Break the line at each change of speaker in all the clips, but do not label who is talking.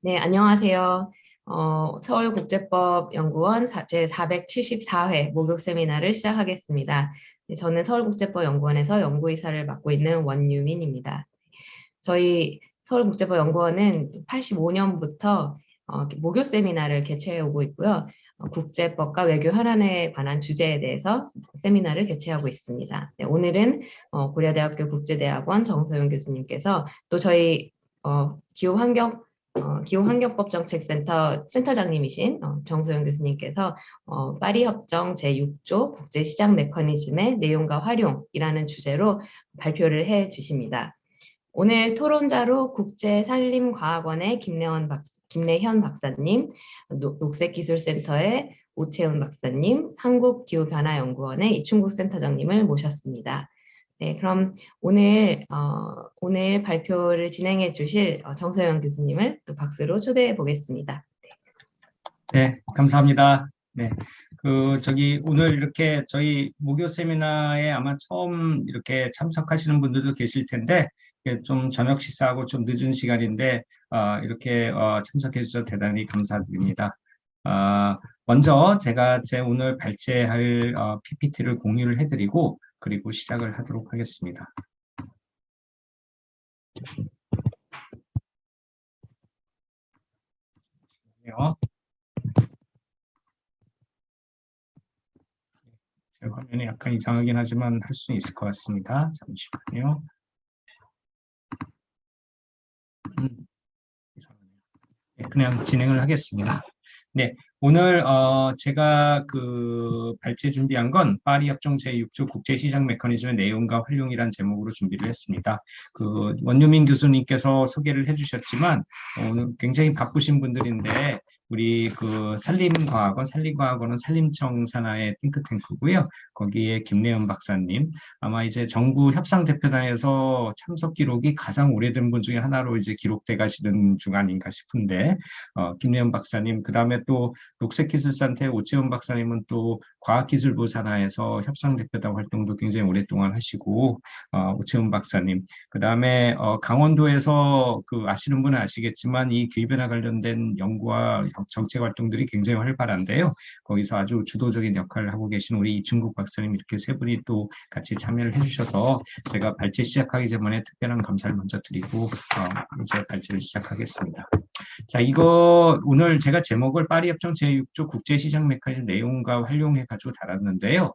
네, 안녕하세요. 서울국제법연구원 제474회 목욕 세미나를 시작하겠습니다. 네, 저는 서울국제법연구원에서 연구이사를 맡고 있는 원유민입니다. 저희 서울국제법연구원은 85년부터 목욕 세미나를 개최해 오고 있고요. 국제법과 외교 현안에 관한 주제에 대해서 세미나를 개최하고 있습니다. 네, 오늘은 고려대학교 국제대학원 정소영 교수님께서 또 저희 기후환경법정책센터 센터장님이신 정소영 교수님께서 파리 협정 제6조 국제시장 메커니즘의 내용과 활용이라는 주제로 발표를 해 주십니다. 오늘 토론자로 국제산림과학원의 김래현 박사님, 녹색기술센터의 오채훈 박사님, 한국기후변화연구원의 이충국 센터장님을 모셨습니다. 네, 그럼 오늘 발표를 진행해 주실 정서영 교수님을 또 박수로 초대해 보겠습니다.
네, 감사합니다. 네, 오늘 이렇게 저희 목요 세미나에 아마 처음 이렇게 참석하시는 분들도 계실 텐데, 좀 저녁 식사하고 좀 늦은 시간인데, 이렇게 참석해 주셔서 대단히 감사드립니다. 먼저 제가 오늘 발제할 PPT를 공유를 해드리고, 그리고 시작을 하도록 하겠습니다. 제 화면이 약간 이상하긴 하지만 할 수 있을 것 같습니다. 잠시만요. 네, 그냥 진행을 하겠습니다. 네, 오늘 제가 발제 준비한 건 파리 협정 제6조 국제시장 메커니즘의 내용과 활용이란 제목으로 준비를 했습니다. 원유민 교수님께서 소개를 해주셨지만 오늘 굉장히 바쁘신 분들인데 우리 산림과학원은 산림청 산하의 띵크탱크고요. 거기에 김래현 박사님, 아마 이제 정부 협상대표단에서 참석 기록이 가장 오래된 분 중에 하나로 이제 기록돼 가시는 중 아닌가 싶은데, 김래현 박사님, 그 다음에 또 녹색기술센터의 오채훈 박사님은 또 과학기술부 산하에서 협상대표단 활동도 굉장히 오랫동안 하시고, 오채훈 박사님, 그 다음에 강원도에서 아시는 분은 아시겠지만 이 기후변화 관련된 연구와 정책 활동들이 굉장히 활발한데요. 거기서 아주 주도적인 역할을 하고 계신 우리 이충국 박사님, 이렇게 세 분이 또 같이 참여를 해주셔서 제가 발제 시작하기 전에 특별한 감사를 먼저 드리고 이제 발제를 시작하겠습니다. 자, 이거 오늘 제가 제목을 파리 협정 제6조 국제시장 메커니즘 내용과 활용해 가지고 달았는데요.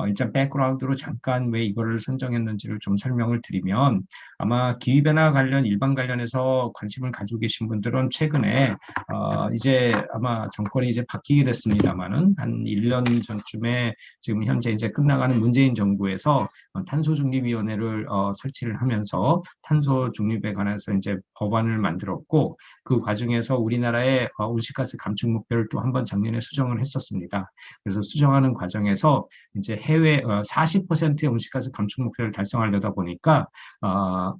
일단 백그라운드로 잠깐 왜 이거를 선정했는지를 좀 설명을 드리면, 아마 기후변화 일반 관련해서 관심을 가지고 계신 분들은 최근에 이제 아마 정권이 이제 바뀌게 됐습니다만은 한 1년 전쯤에 지금 현재 이제 끝나가는 문재인 정부에서 탄소중립위원회를 설치를 하면서 탄소 중립에 관해서 이제 법안을 만들었고, 그 과정에서 우리나라의 온실가스 감축 목표를 또 한 번 작년에 수정을 했었습니다. 그래서 수정하는 과정에서 이제 해외 40%의 온실가스 감축 목표를 달성하려다 보니까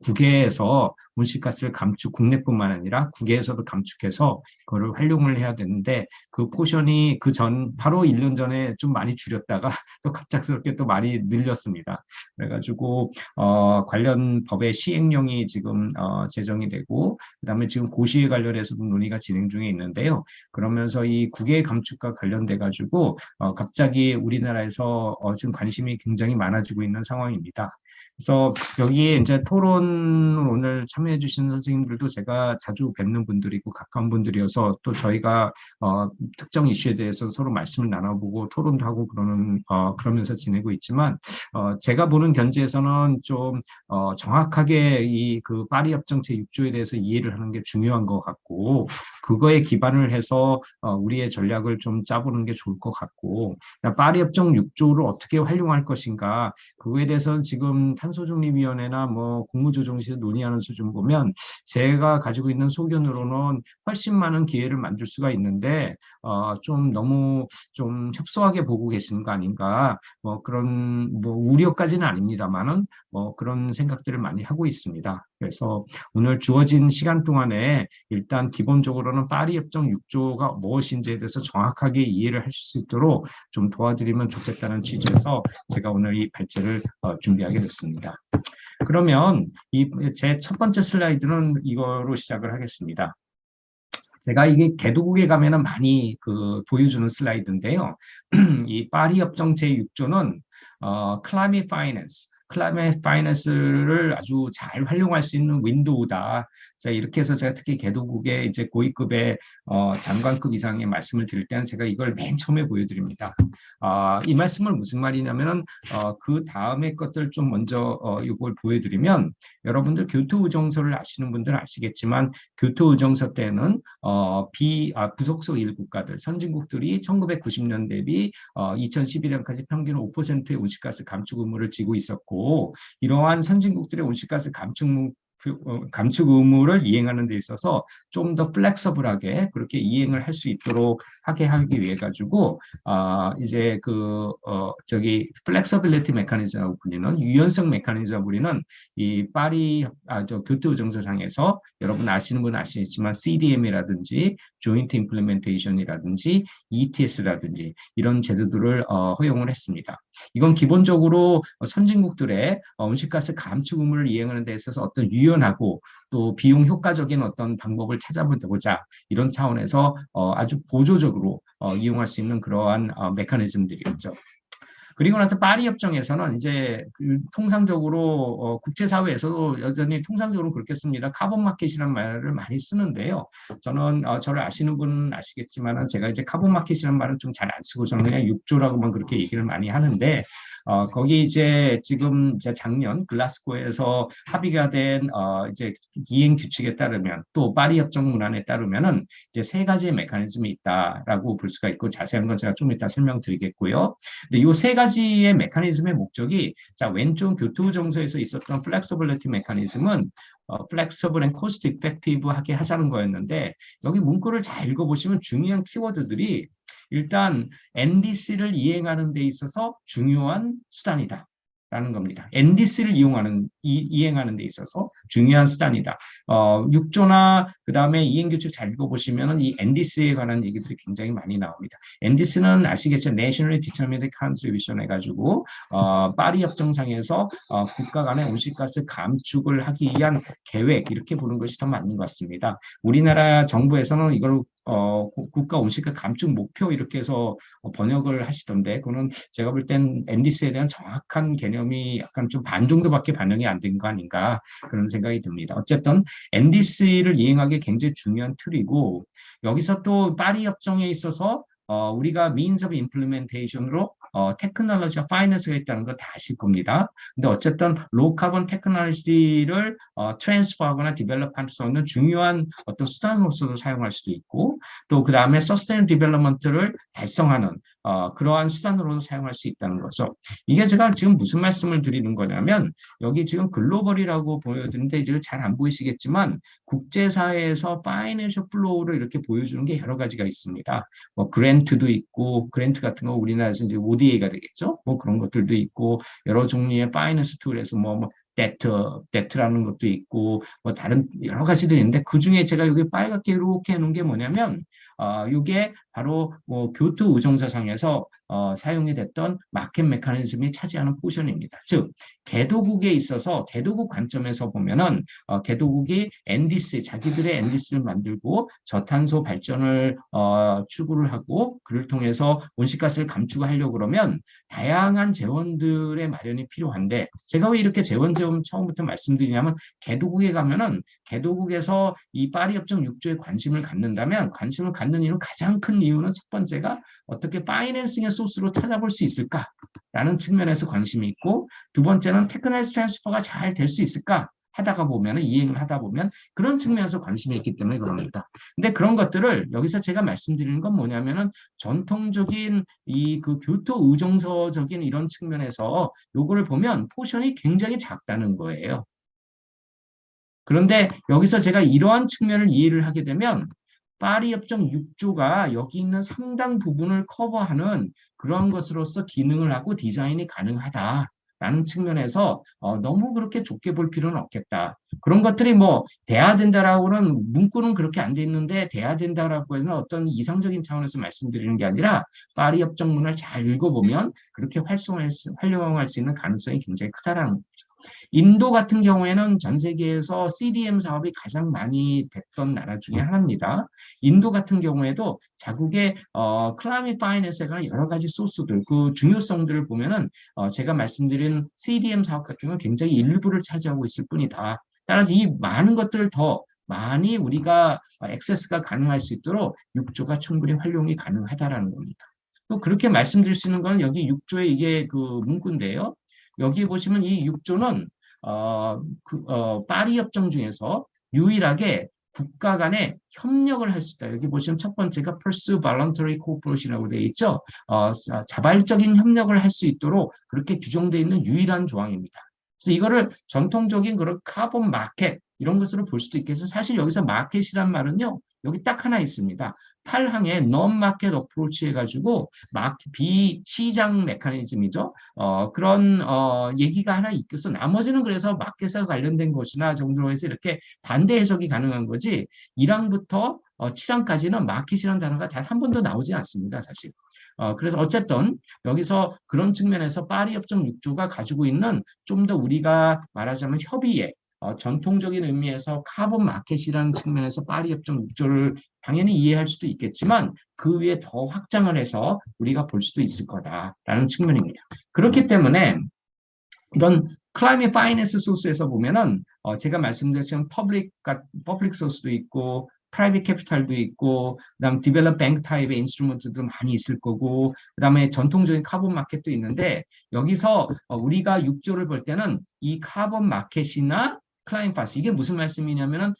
국외에서 온실가스를 국내뿐만 아니라 국외에서도 감축해서 그거를 활용을 해야 되는데, 그 포션이 바로 1년 전에 좀 많이 줄였다가 또 갑작스럽게 또 많이 늘렸습니다. 그래가지고 관련 법의 시행령이 지금 제정이 되고, 그다음에 지금 고시에 관련해서도 논의가 진행 중에 있는데요. 그러면서 이 국외 감축과 관련돼 가지고 갑자기 우리나라에서 지금 관심이 굉장히 많아지고 있는 상황입니다. 그래서 여기에 이제 토론 오늘 참여해 주신 선생님들도 제가 자주 뵙는 분들이고 가까운 분들이어서 또 저희가 특정 이슈에 대해서 서로 말씀을 나눠보고 토론도 하고 그러면서 지내고 있지만, 제가 보는 견지에서는 좀 정확하게 파리 협정 제6조에 대해서 이해를 하는 게 중요한 것 같고, 그거에 기반을 해서 우리의 전략을 좀 짜보는 게 좋을 것 같고, 파리 협정 6조를 어떻게 활용할 것인가, 그거에 대해서는 지금 탄소중립위원회나 국무조정실에서 논의하는 수준 보면 제가 가지고 있는 소견으로는 훨씬 많은 기회를 만들 수가 있는데 좀 너무 좀 협소하게 보고 계시는 거 아닌가, 그런 우려까지는 아닙니다만은 그런 생각들을 많이 하고 있습니다. 그래서 오늘 주어진 시간 동안에 일단 기본적으로는 파리 협정 6조가 무엇인지에 대해서 정확하게 이해를 하실 수 있도록 좀 도와드리면 좋겠다는 취지에서 제가 오늘 이 발제를 준비하게 됐습니다. 그러면 제 첫 번째 슬라이드는 이거로 시작을 하겠습니다. 제가 이게 개도국에 가면은 많이 보여주는 슬라이드인데요. 이 파리 협정 제6조는 클라이밋 파이낸스, 클라이밋 파이낸스를 아주 잘 활용할 수 있는 윈도우다. 자, 이렇게 해서 제가 특히 개도국의 이제 고위급의 장관급 이상의 말씀을 드릴 때는 제가 이걸 맨 처음에 보여드립니다. 이 말씀을 무슨 말이냐면은 그 다음에 것들 좀 먼저 이걸 보여드리면 여러분들 교토의정서를 아시는 분들은 아시겠지만 교토의정서 때는 부속소 1국가들, 선진국들이 1990년 대비 2011년까지 평균 5%의 온실가스 감축 의무를 지고 있었고, 이러한 선진국들의 온실가스 감축 의무를 이행하는 데 있어서 좀 더 플렉서블하게 그렇게 이행을 할 수 있도록 하기 위해 가지고 이제 플렉서빌리티 메커니즘이라고 불리는 유연성 메커니즘이라고 불리는 이 교토의정서상에서 여러분 아시는 분은 아시겠지만 CDM이라든지 조인트 임플리멘테이션이라든지 ETS라든지 이런 제도들을 허용을 했습니다. 이건 기본적으로 선진국들의 온실가스 감축 의무를 이행하는 데 있어서 어떤 유연하고 또 비용 효과적인 어떤 방법을 찾아보자 이런 차원에서 아주 보조적으로 이용할 수 있는 그러한 메커니즘들이었죠. 그리고 나서 파리 협정에서는 이제 통상적으로 국제사회에서도 여전히 통상적으로 그렇게 씁니다. 카본 마켓이라는 말을 많이 쓰는데요. 저는 저를 아시는 분은 아시겠지만 제가 이제 카본 마켓이라는 말은 좀 잘 안 쓰고 저는 그냥 6조라고만 그렇게 얘기를 많이 하는데 거기 이제 지금 이제 작년 글라스고에서 합의가 된 이제 이행 규칙에 따르면 또 파리 협정 문안에 따르면은 이제 세 가지의 메커니즘이 있다라고 볼 수가 있고 자세한 건 제가 좀 이따 설명드리겠고요. 근데 이 세 가지의 메커니즘의 목적이 자 왼쪽 교토정서에서 있었던 플렉서블리티 메커니즘은 플렉서블 앤 코스트 이펙티브하게 하자는 거였는데 여기 문구를 잘 읽어보시면 중요한 키워드들이 일단 NDC를 이행하는 데 있어서 중요한 수단이다. 라는 겁니다. NDC를 이행하는 데 있어서 중요한 수단이다. 6조나 그 다음에 이행규칙 잘 읽어보시면 이 NDC에 관한 얘기들이 굉장히 많이 나옵니다. NDC는 아시겠죠? Nationally Determined Contribution 해가지고 파리 협정상에서 국가 간의 온실가스 감축을 하기 위한 계획 이렇게 보는 것이 더 맞는 것 같습니다. 우리나라 정부에서는 이걸 국가 온실가 감축 목표 이렇게 해서 번역을 하시던데 그거는 제가 볼 땐 NDC에 대한 정확한 개념이 약간 좀 반 정도밖에 반영이 안 된 거 아닌가 그런 생각이 듭니다. 어쨌든 NDC를 이행하기 굉장히 중요한 틀이고 여기서 또 파리 협정에 있어서 우리가 means of implementation으로 테크놀로지와 파이낸스가 있다는 거 다 아실 겁니다. 근데 어쨌든 로우 카본 테크놀로지를 트랜스퍼하거나 디벨롭할 수 있는 중요한 어떤 수단으로서도 사용할 수도 있고 또 그 다음에 서스테인 디벨롭먼트를 달성하는 그러한 수단으로도 사용할 수 있다는 거죠. 이게 제가 지금 무슨 말씀을 드리는 거냐면 여기 지금 글로벌이라고 보여드는데 이제 잘 안 보이시겠지만 국제사회에서 파이낸셜 플로우를 이렇게 보여주는 게 여러 가지가 있습니다. 뭐 그랜트도 있고 그랜트 같은 거 우리나라에서 이제 ODA가 되겠죠. 뭐 그런 것들도 있고 여러 종류의 파이낸스 툴에서 뭐 데트라는 것도 있고 뭐 다른 여러 가지들이 있는데 그 중에 제가 여기 빨갛게 이렇게 해놓은 게 뭐냐면 이게 바로 교토 의정서상에서 사용이 됐던 마켓 메커니즘이 차지하는 포션입니다. 즉 개도국에 있어서 개도국 관점에서 보면은 개도국이 NDC 자기들의 NDC를 만들고 저탄소 발전을 추구를 하고 그를 통해서 온실가스를 감축하려고 그러면 다양한 재원들의 마련이 필요한데 제가 왜 이렇게 재원 처음부터 말씀드리냐면 개도국에 가면은 개도국에서 이 파리 협정 6조에 관심을 관심을 갖는 이유는 가장 큰 이유는 첫 번째가 어떻게 파이낸싱의 소스로 찾아볼 수 있을까라는 측면에서 관심이 있고 두 번째는 테크놀로지 트랜스퍼가 잘 될 수 있을까 하다가 보면 이행을 하다 보면 그런 측면에서 관심이 있기 때문에 그럽니다. 근데 그런 것들을 여기서 제가 말씀드리는 건 뭐냐면은 전통적인 그 교토 의정서적인 이런 측면에서 요거를 보면 포션이 굉장히 작다는 거예요. 그런데 여기서 제가 이러한 측면을 이해를 하게 되면 파리 협정 6조가 여기 있는 상당 부분을 커버하는 그런 것으로서 기능을 하고 디자인이 가능하다라는 측면에서 너무 그렇게 좁게 볼 필요는 없겠다. 그런 것들이 뭐 돼야 된다라고는 문구는 그렇게 안 돼 있는데 돼야 된다라고 해서 어떤 이상적인 차원에서 말씀드리는 게 아니라 파리 협정문을 잘 읽어보면 그렇게 활용할 수 있는 가능성이 굉장히 크다라는 거죠. 인도 같은 경우에는 전 세계에서 CDM 사업이 가장 많이 됐던 나라 중에 하나입니다. 인도 같은 경우에도 자국의 클라이밋 파이낸스에 관한 여러 가지 소스들, 그 중요성들을 보면은 제가 말씀드린 CDM 사업 같은 경우는 굉장히 일부를 차지하고 있을 뿐이다. 따라서 이 많은 것들을 더 많이 우리가 액세스가 가능할 수 있도록 6조가 충분히 활용이 가능하다라는 겁니다. 또 그렇게 말씀드릴 수 있는 건 여기 6조의 이게 그 문구인데요. 여기 보시면 이 6조는 파리 협정 중에서 유일하게 국가 간의 협력을 할 수 있다. 여기 보시면 첫 번째가 Pursue Voluntary Cooperation이라고 되어 있죠. 자발적인 협력을 할 수 있도록 그렇게 규정되어 있는 유일한 조항입니다. 그래서 이거를 전통적인 그런 카본 마켓 이런 것으로 볼 수도 있겠죠. 사실 여기서 마켓이란 말은요. 여기 딱 하나 있습니다. 8항의 non-market approach 해가지고 비시장 메커니즘이죠. 그런 얘기가 하나 있겠어. 나머지는 그래서 마켓에 관련된 것이나 정도로 해서 이렇게 반대 해석이 가능한 거지. 1항부터 7항까지는 마켓이라는 단어가 단 한 번도 나오지 않습니다. 사실. 그래서 어쨌든 여기서 그런 측면에서 파리 협정 6조가 가지고 있는 좀 더 우리가 말하자면 협의에 전통적인 의미에서 카본 마켓이라는 측면에서 파리 협정 6조를 당연히 이해할 수도 있겠지만 그 위에 더 확장을 해서 우리가 볼 수도 있을 거다라는 측면입니다. 그렇기 때문에 이런 클라이밋 파이낸스 소스에서 보면은 제가 말씀드렸지만 퍼블릭 소스도 있고 프라이빗 캐피탈도 있고 그다음 디벨롭 뱅크 타입의 인스트루먼트도 많이 있을 거고 그다음에 전통적인 카본 마켓도 있는데 여기서 우리가 6조를 볼 때는 이 카본 마켓이나 클라이밋 파스 이게 무슨 말씀이냐면은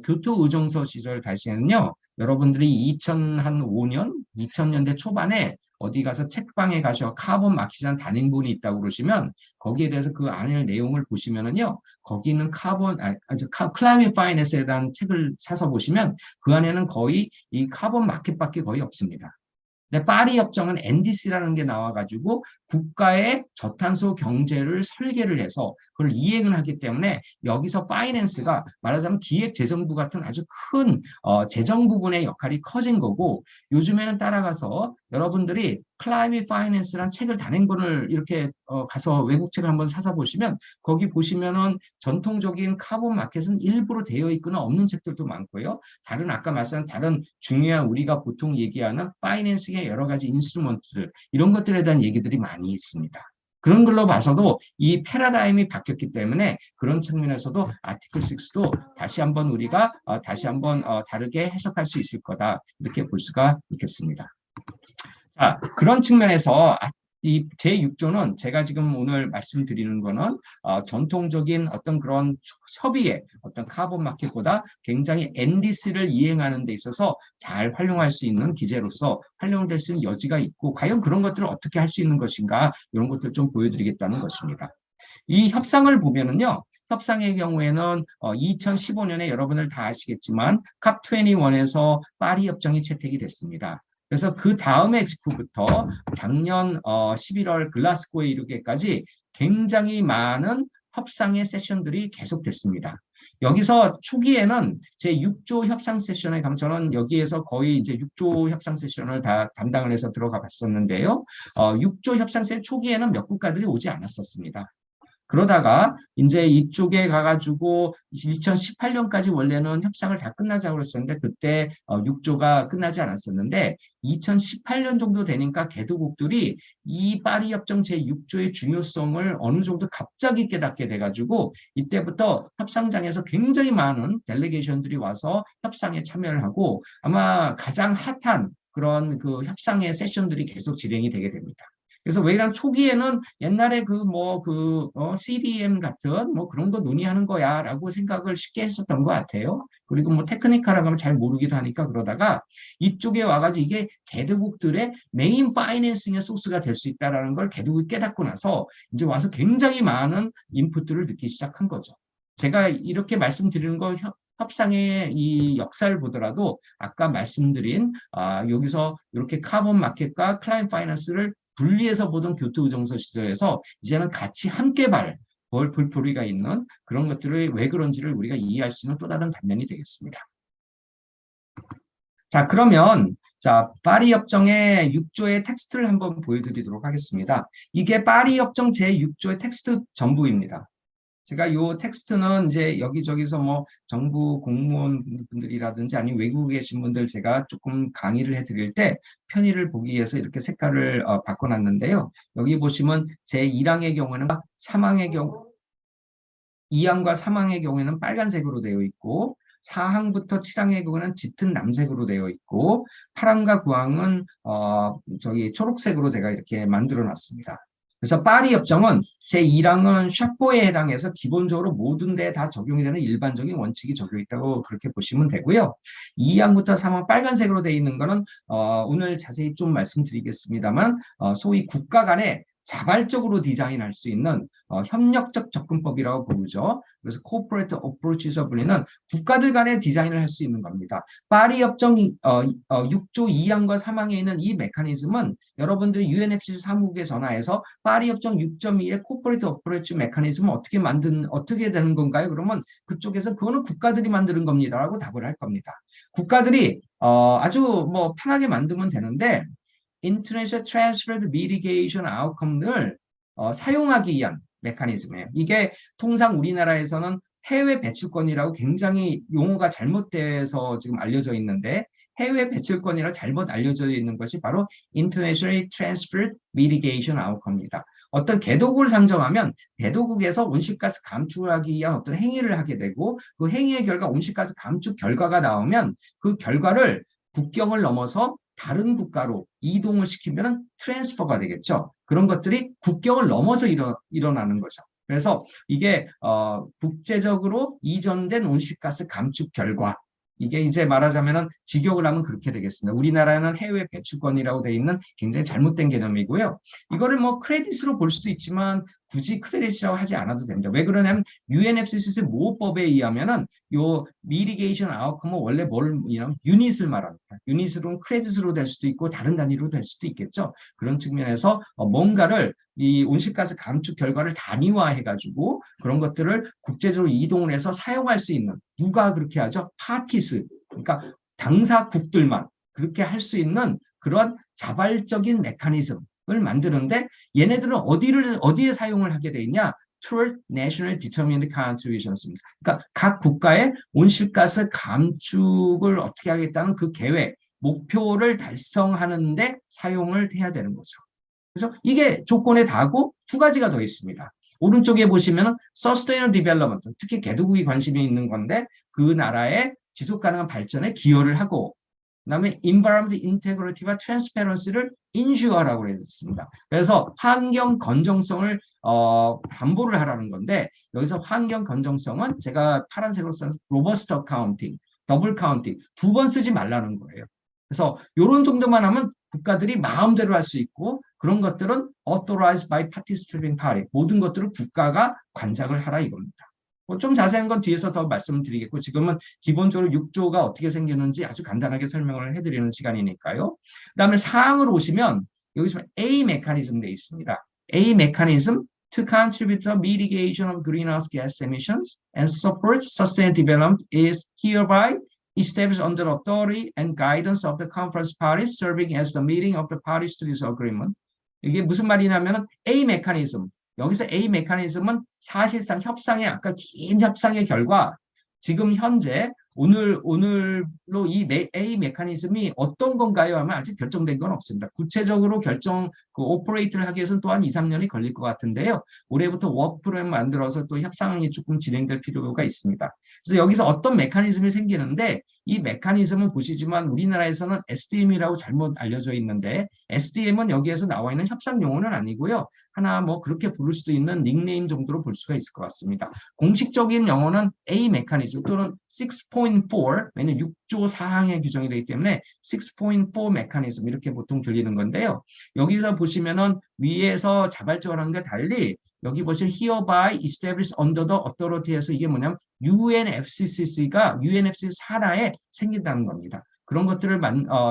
교토 의정서 시절 당시에는요 여러분들이 2005년 2000년대 초반에 어디 가서 책방에 가셔 카본 마켓이라는 단행본이 있다고 그러시면 거기에 대해서 그 안에 내용을 보시면은요 거기 있는 클라이밋 파이낸스에 대한 책을 사서 보시면 그 안에는 거의 이 카본 마켓밖에 거의 없습니다. 근데 파리 협정은 NDC라는 게 나와가지고 국가의 저탄소 경제를 설계를 해서 그걸 이행을 하기 때문에 여기서 파이낸스가 말하자면 기획재정부 같은 아주 큰 재정 부분의 역할이 커진 거고 요즘에는 따라가서 여러분들이 클라이밋 파이낸스란 책을 단행본을 이렇게 가서 외국 책을 한번 사서 보시면 거기 보시면은 전통적인 카본 마켓은 일부러 되어 있거나 없는 책들도 많고요. 다른 아까 말씀한 다른 중요한 우리가 보통 얘기하는 파이낸싱의 여러 가지 인스트루먼트들 이런 것들에 대한 얘기들이 많이 있습니다. 그런 걸로 봐서도 이 패러다임이 바뀌었기 때문에 그런 측면에서도 아티클 6도 다시 한번 우리가 다시 한번 다르게 해석할 수 있을 거다 이렇게 볼 수가 있겠습니다. 자, 그런 측면에서 이 제6조는 제가 지금 오늘 말씀드리는 거는 전통적인 어떤 그런 협의의 어떤 카본 마켓보다 굉장히 NDC를 이행하는 데 있어서 잘 활용할 수 있는 기제로서 활용될 수 있는 여지가 있고 과연 그런 것들을 어떻게 할 수 있는 것인가 이런 것들을 좀 보여드리겠다는 것입니다. 이 협상을 보면은요. 협상의 경우에는 2015년에 여러분들 다 아시겠지만 캅21에서 파리 협정이 채택이 됐습니다. 그래서 그 다음에 직후부터 작년 11월 글라스고에 이르기까지 굉장히 많은 협상의 세션들이 계속됐습니다. 여기서 초기에는 제 6조 협상 세션에 가면 저는 여기에서 거의 이제 6조 협상 세션을 다 담당을 해서 들어가 봤었는데요. 6조 협상 세션 초기에는 몇 국가들이 오지 않았었습니다. 그러다가 이제 이쪽에 가가지고 2018년까지 원래는 협상을 다 끝나자고 그랬었는데 그때 6조가 끝나지 않았었는데 2018년 정도 되니까 개도국들이 이 파리 협정 제6조의 중요성을 어느 정도 갑자기 깨닫게 돼가지고 이때부터 협상장에서 굉장히 많은 델리게이션들이 와서 협상에 참여를 하고 아마 가장 핫한 그런 그 협상의 세션들이 계속 진행이 되게 됩니다. 그래서 왜냐면 초기에는 옛날에 CDM 같은 뭐 그런 거 논의하는 거야라고 생각을 쉽게 했었던 것 같아요. 그리고 뭐 테크니컬하고 하면 잘 모르기도 하니까 그러다가 이쪽에 와가지고 이게 개도국들의 메인 파이낸싱의 소스가 될 수 있다라는 걸 개도국이 깨닫고 나서 이제 와서 굉장히 많은 인풋들을 넣기 시작한 거죠. 제가 이렇게 말씀드리는 거 협상의 이 역사를 보더라도 아까 말씀드린 여기서 이렇게 카본 마켓과 클라이언트 파이낸스를 분리해서 보던 교토의정서 시절에서 이제는 같이 함께 볼 볼거리가 있는 그런 것들을 왜 그런지를 우리가 이해할 수 있는 또 다른 단면이 되겠습니다. 자, 그러면 파리 협정의 6조의 텍스트를 한번 보여드리도록 하겠습니다. 이게 파리 협정 제6조의 텍스트 전부입니다. 제가 이 텍스트는 이제 여기저기서 뭐 정부 공무원분들이라든지 아니면 외국에 계신 분들 제가 조금 강의를 해드릴 때 편의를 보기 위해서 이렇게 색깔을 바꿔놨는데요. 여기 보시면 제1항의 경우는 3항의 경우 2항과 3항의 경우에는 빨간색으로 되어 있고 4항부터 7항의 경우는 짙은 남색으로 되어 있고 8항과 9항은 저기 초록색으로 제가 이렇게 만들어 놨습니다. 그래서 파리 협정은 제1항은 샤포에 해당해서 기본적으로 모든 데에 다 적용이 되는 일반적인 원칙이 적용이 있다고 그렇게 보시면 되고요. 2항부터 3항 빨간색으로 되어 있는 거는 오늘 자세히 좀 말씀드리겠습니다만 소위 국가 간에 자발적으로 디자인할 수 있는 협력적 접근법이라고 부르죠. 그래서 Corporate Approach에서 불리는 국가들 간의 디자인을 할 수 있는 겁니다. 파리 협정 6조 2항과 3항에 있는 이 메커니즘은 여러분들이 UNFCC 사무국에 전화해서 파리 협정 6.2의 Corporate Approach 메커니즘은 어떻게 되는 건가요? 그러면 그쪽에서 그거는 국가들이 만드는 겁니다라고 답을 할 겁니다. 국가들이 아주 뭐 편하게 만들면 되는데 International Transfer Mitigation Outcome을 사용하기 위한 메커니즘이에요. 이게 통상 우리나라에서는 해외 배출권이라고 굉장히 용어가 잘못돼서 지금 알려져 있는데 해외 배출권이라 잘못 알려져 있는 것이 바로 International Transfer Mitigation Outcome입니다. 어떤 개도국을 상정하면 개도국에서 온실가스 감축을 하기 위한 어떤 행위를 하게 되고 그 행위의 결과 온실가스 감축 결과가 나오면 그 결과를 국경을 넘어서 다른 국가로 이동을 시키면 트랜스퍼가 되겠죠. 그런 것들이 국경을 넘어서 일어나는 거죠. 그래서 이게 국제적으로 이전된 온실가스 감축 결과 이게 이제 말하자면 직역을 하면 그렇게 되겠습니다. 우리나라는 해외 배출권이라고 되어 있는 굉장히 잘못된 개념이고요. 이거를 뭐 크레딧으로 볼 수도 있지만 굳이 크레딧이라고 하지 않아도 됩니다. 왜 그러냐면 UNFCCC 모호법에 의하면은 요 미리게이션 아웃컴은 원래 뭘 유닛을 말합니다. 유닛으로는 크레딧으로 될 수도 있고 다른 단위로 될 수도 있겠죠. 그런 측면에서 뭔가를 이 온실가스 감축 결과를 단위화해가지고 그런 것들을 국제적으로 이동을 해서 사용할 수 있는 누가 그렇게 하죠? 파티스 그러니까 당사국들만 그렇게 할 수 있는 그런 자발적인 메커니즘을 만드는데 얘네들은 어디에 사용을 하게 돼 있냐? Toward National Determined Contributions입니다. 그러니까 각 국가의 온실가스 감축을 어떻게 하겠다는 그 계획, 목표를 달성하는데 사용을 해야 되는 거죠. 그죠? 이게 조건에 다고 두 가지가 더 있습니다. 오른쪽에 보시면 Sustainable Development, 특히 개도국이 관심이 있는 건데 그 나라의 지속 가능한 발전에 기여를 하고 그다음에 Environment Integrity와 Transparency를 인슈어라고 했습니다. 그래서 환경 건정성을 담보를 하라는 건데 여기서 환경 건정성은 제가 파란색으로 쓴 로버스트 어카운팅, 더블 카운팅 두 번 쓰지 말라는 거예요. 그래서 이런 정도만 하면 국가들이 마음대로 할 수 있고 그런 것들은 authorized by participating party 모든 것들을 국가가 관장을 하라 이겁니다. 좀 자세한 건 뒤에서 더 말씀을 드리겠고 지금은 기본적으로 6조가 어떻게 생겼는지 아주 간단하게 설명을 해드리는 시간이니까요. 그다음에 사항으로 오시면 여기서 A 메커니즘 되어 있습니다. A 메커니즘 to contribute to mitigation of greenhouse gas emissions and support sustainable development is hereby established under authority and guidance of the conference parties serving as the meeting of the parties to this agreement. 이게 무슨 말이냐면 A 메커니즘 여기서 A 메커니즘은 사실상 협상의 아까 긴 협상의 결과 지금 현재 오늘로 이 A 메커니즘이 어떤 건가요? 하면 아직 결정된 건 없습니다. 구체적으로 오퍼레이트를 하기 위해서는 또한 2, 3년이 걸릴 것 같은데요. 올해부터 워크 프로그램 만들어서 또 협상이 조금 진행될 필요가 있습니다. 그래서 여기서 어떤 메커니즘이 생기는데 이 메커니즘은 보시지만 우리나라에서는 SDM이라고 잘못 알려져 있는데 SDM은 여기에서 나와 있는 협상 용어는 아니고요. 하나 뭐 그렇게 부를 수도 있는 닉네임 정도로 볼 수가 있을 것 같습니다. 공식적인 영어는 A 메커니즘 또는 6.4 왜냐면 6조 4항의 규정이 되기 때문에 6.4 메커니즘 이렇게 보통 들리는 건데요. 여기서 보시면은 위에서 자발적으로 하는 게 달리 여기 보시면 hereby established under the authority에서 이게 뭐냐면 UNFCCC가 UNFCCC 산하에 생긴다는 겁니다. 그런 것들을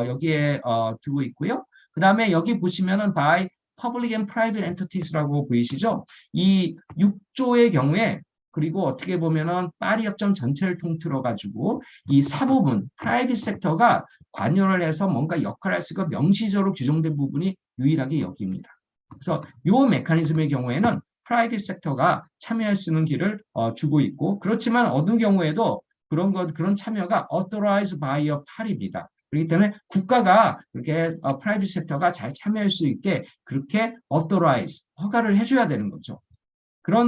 여기에 두고 있고요. 그 다음에 여기 보시면은 by public and private entities라고 보이시죠? 이 6조의 경우에 그리고 어떻게 보면은 파리 협정 전체를 통틀어 가지고 이 사부분 프라이빗 섹터가 관여를 해서 뭔가 역할을 할 수 있고 명시적으로 규정된 부분이 유일하게 여기입니다. 그래서 이 메커니즘의 경우에는 프라이빗 섹터가 참여할 수 있는 길을 주고 있고, 그렇지만 어느 경우에도 그런 참여가 authorized by a party입니다. 그렇기 때문에 국가가 그렇게 프라이빗 섹터가 잘 참여할 수 있게 그렇게 authorize, 허가를 해줘야 되는 거죠.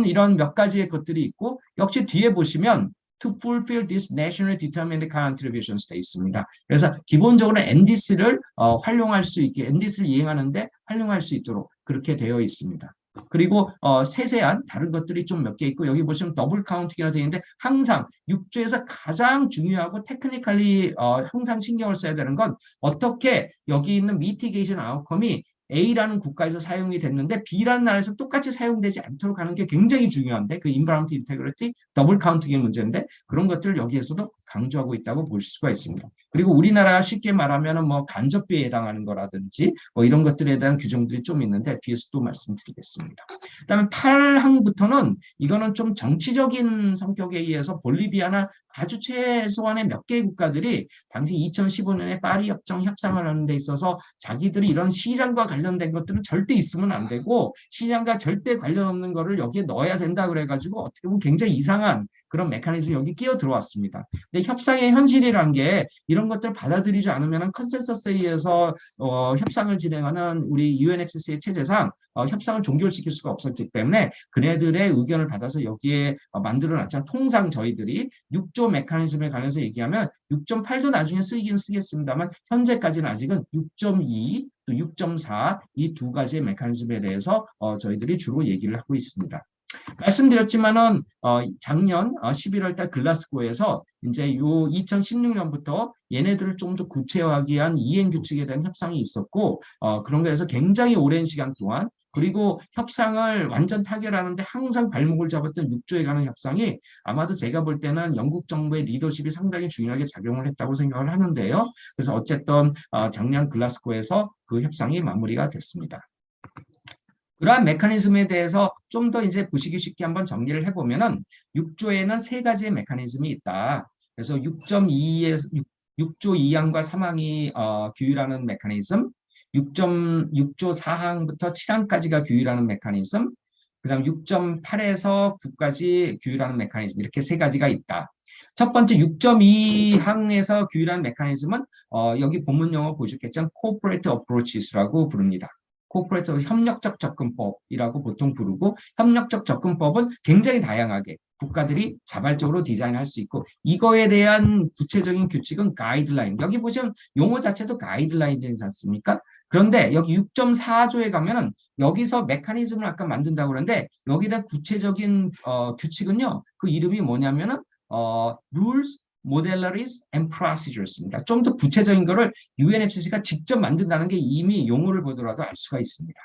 이런 몇 가지의 것들이 있고, 역시 뒤에 보시면 to fulfill this nationally determined contributions 돼 있습니다. 그래서 기본적으로 NDC를 활용할 수 있게, NDC를 이행하는데 활용할 수 있도록 그렇게 되어 있습니다. 그리고 세세한 다른 것들이 좀 몇 개 있고, 여기 보시면 더블 카운팅이라고 되어 있는데, 항상 6조에서 가장 중요하고 테크니컬리 항상 신경을 써야 되는 건 어떻게 여기 있는 미티게이션 아웃컴이 A라는 국가에서 사용이 됐는데 B라는 나라에서 똑같이 사용되지 않도록 하는 게 굉장히 중요한데, 그 인바운트 인테그리티, 더블 카운팅의 문제인데, 그런 것들을 여기에서도 강조하고 있다고 볼 수가 있습니다. 그리고 우리나라 쉽게 말하면 뭐 간접비에 해당하는 거라든지 뭐 이런 것들에 대한 규정들이 좀 있는데 뒤에서 또 말씀드리겠습니다. 그다음에 8항부터는 이거는 좀 정치적인 성격에 의해서 볼리비아나 아주 최소한의 몇 개의 국가들이 당시 2015년에 파리 협정 협상을 하는 데 있어서 자기들이 이런 시장과 관련된 것들은 절대 있으면 안 되고, 시장과 절대 관련 없는 거를 여기에 넣어야 된다 그래가지고 어떻게 보면 굉장히 이상한 그런 메커니즘이 여기 끼어 들어왔습니다. 근데 협상의 현실이란 게 이런 것들 받아들이지 않으면 컨센서스에 의해서 협상을 진행하는 우리 UNFCC의 체제상 협상을 종결시킬 수가 없었기 때문에 그네들의 의견을 받아서 여기에 만들어놨죠. 통상 저희들이 6조 메커니즘에 관해서 얘기하면 6.8도 나중에 쓰이긴 쓰겠습니다만 현재까지는 아직은 6.2, 또 6.4 이 두 가지의 메커니즘에 대해서 저희들이 주로 얘기를 하고 있습니다. 말씀드렸지만은 작년 11월 달 글라스고에서 이제 요 2016년부터 얘네들을 좀 더 구체화하기 위한 이행 규칙에 대한 협상이 있었고, 그런 거에서 굉장히 오랜 시간 동안, 그리고 협상을 완전 타결하는데 항상 발목을 잡았던 6조에 관한 협상이 아마도 제가 볼 때는 영국 정부의 리더십이 상당히 중요하게 작용을 했다고 생각을 하는데요. 그래서 어쨌든 작년 글라스고에서 그 협상이 마무리가 됐습니다. 그러한 메커니즘에 대해서 좀 더 이제 보시기 쉽게 한번 정리를 해보면은 6조에는 세 가지의 메커니즘이 있다. 그래서 6조 2항과 3항이 규율하는 메커니즘, 6조 4항부터 7항까지가 규율하는 메커니즘, 그다음 6.8에서 9까지 규율하는 메커니즘, 이렇게 세 가지가 있다. 첫 번째 6.2항에서 규율한 메커니즘은 여기 본문 용어 보셨겠지만 Corporate Approaches라고 부릅니다. 코퍼레이트 협력적 접근법이라고 보통 부르고, 협력적 접근법은 굉장히 다양하게 국가들이 자발적으로 디자인할 수 있고, 이거에 대한 구체적인 규칙은 가이드라인, 여기 보시면 용어 자체도 가이드라인이지 않습니까? 그런데 여기 6.4조에 가면은 여기서 메커니즘을 아까 만든다고 그러는데, 여기에 대한 구체적인 규칙은요, 그 이름이 뭐냐면은 rules, modalities and procedures입니다. 좀 더 구체적인 거를 UNFCC가 직접 만든다는 게 이미 용어를 보더라도 알 수가 있습니다.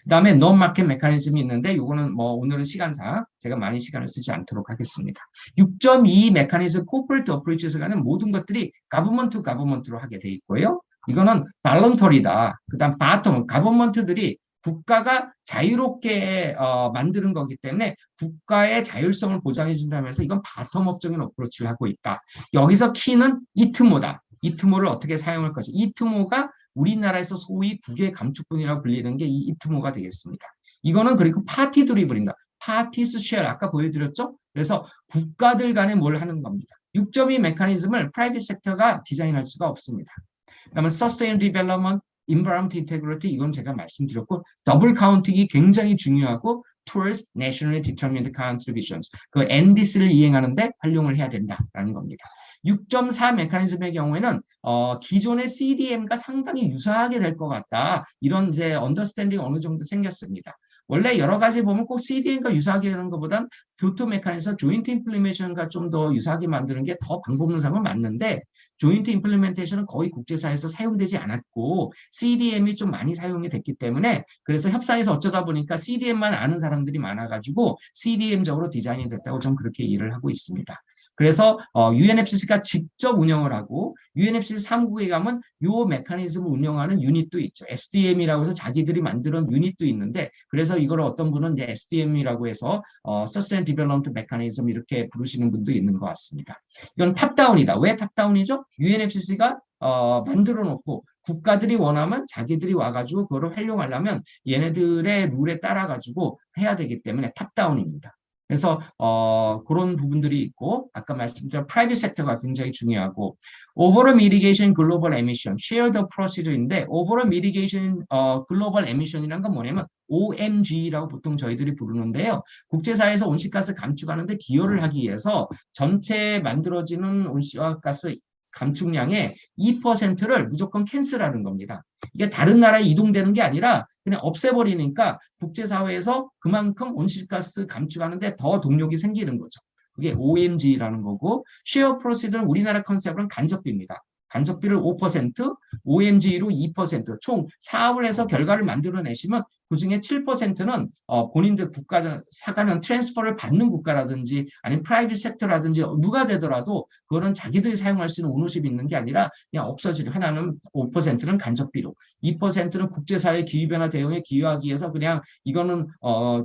그다음에 non-market 메커니즘이 있는데, 이거는 뭐 오늘은 시간상 제가 많이 시간을 쓰지 않도록 하겠습니다. 6.2 메커니즘 corporate approach에서 가는 모든 것들이 government to government로 하게 돼 있고요. 이거는 voluntary다. 그다음 bottom, government들이 국가가 자유롭게 만드는 거기 때문에 국가의 자율성을 보장해 준다면서 이건 바텀업적인 어프로치를 하고 있다. 여기서 키는 이트모다. 이트모를 어떻게 사용할 것이. 이트모가 우리나라에서 소위 국외 감축분이라고 불리는 게 이 이트모가 되겠습니다. 이거는 그리고 파티 드리블인가. 파티스 쉐어 아까 보여드렸죠? 그래서 국가들 간에 뭘 하는 겁니다. 6.2 메커니즘을 프라이빗 섹터가 디자인할 수가 없습니다. 그다음에 Sustainable Development, Environment Integrity, 이건 제가 말씀드렸고, 더블 카운팅이 굉장히 중요하고 towards nationally determined contributions, 그 NDC를 이행하는데 활용을 해야 된다라는 겁니다. 6.4 메커니즘의 경우에는 기존의 CDM과 상당히 유사하게 될 것 같다. 이런 이제 언더스탠딩 어느 정도 생겼습니다. 원래 여러 가지 보면 꼭 CDM과 유사하게 하는 것보단 교토 메커니즘, 조인트 임플리멘테이션과 좀 더 유사하게 만드는 게 더 방법론상은 맞는데, 조인트 임플리멘테이션은 거의 국제사회에서 사용되지 않았고 CDM이 좀 많이 사용이 됐기 때문에, 그래서 협상에서 어쩌다 보니까 CDM만 아는 사람들이 많아가지고 CDM적으로 디자인이 됐다고 저는 그렇게 이해를 하고 있습니다. 그래서 UNFCC가 직접 운영을 하고 UNFCCC 사무국에 가면 요 메커니즘을 운영하는 유닛도 있죠. SDM이라고 해서 자기들이 만드는 유닛도 있는데 그래서 이걸 어떤 분은 이제 SDM이라고 해서 Sustainable Development Mechanism 이렇게 부르시는 분도 있는 것 같습니다. 이건 탑다운이다. 왜 탑다운이죠? UNFCCC가 만들어 놓고 국가들이 원하면 자기들이 와가지고 그거를 활용하려면 얘네들의 룰에 따라가지고 해야 되기 때문에 탑다운입니다. 그래서 그런 부분들이 있고 아까 말씀드린 프라이빗 섹터가 굉장히 중요하고 Overall Mitigation Global Emission, Share the Proceed인데 Overall Mitigation Global Emission이란 건 뭐냐면 OMG라고 보통 저희들이 부르는데요. 국제사회에서 온실가스 감축하는데 기여를 하기 위해서 전체 만들어지는 온실가스 감축량의 2%를 무조건 캔슬하는 겁니다. 이게 다른 나라에 이동되는 게 아니라 그냥 없애버리니까 국제사회에서 그만큼 온실가스 감축하는데 더 동력이 생기는 거죠. 그게 OMG라는 거고 쉐어 프로시드는 우리나라 컨셉은 간접비입니다. 간접비를 5%, OMG로 2%, 총 사업을 해서 결과를 만들어내시면 그중에 7%는 본인들 국가 사가는 트랜스퍼를 받는 국가라든지 아니면 프라이빗 섹터라든지 누가 되더라도 그거는 자기들이 사용할 수 있는 오너십이 있는 게 아니라 그냥 없어지는 하나는 5%는 간접비로 2%는 국제사회 기후변화 대응에 기여하기 위해서 그냥 이거는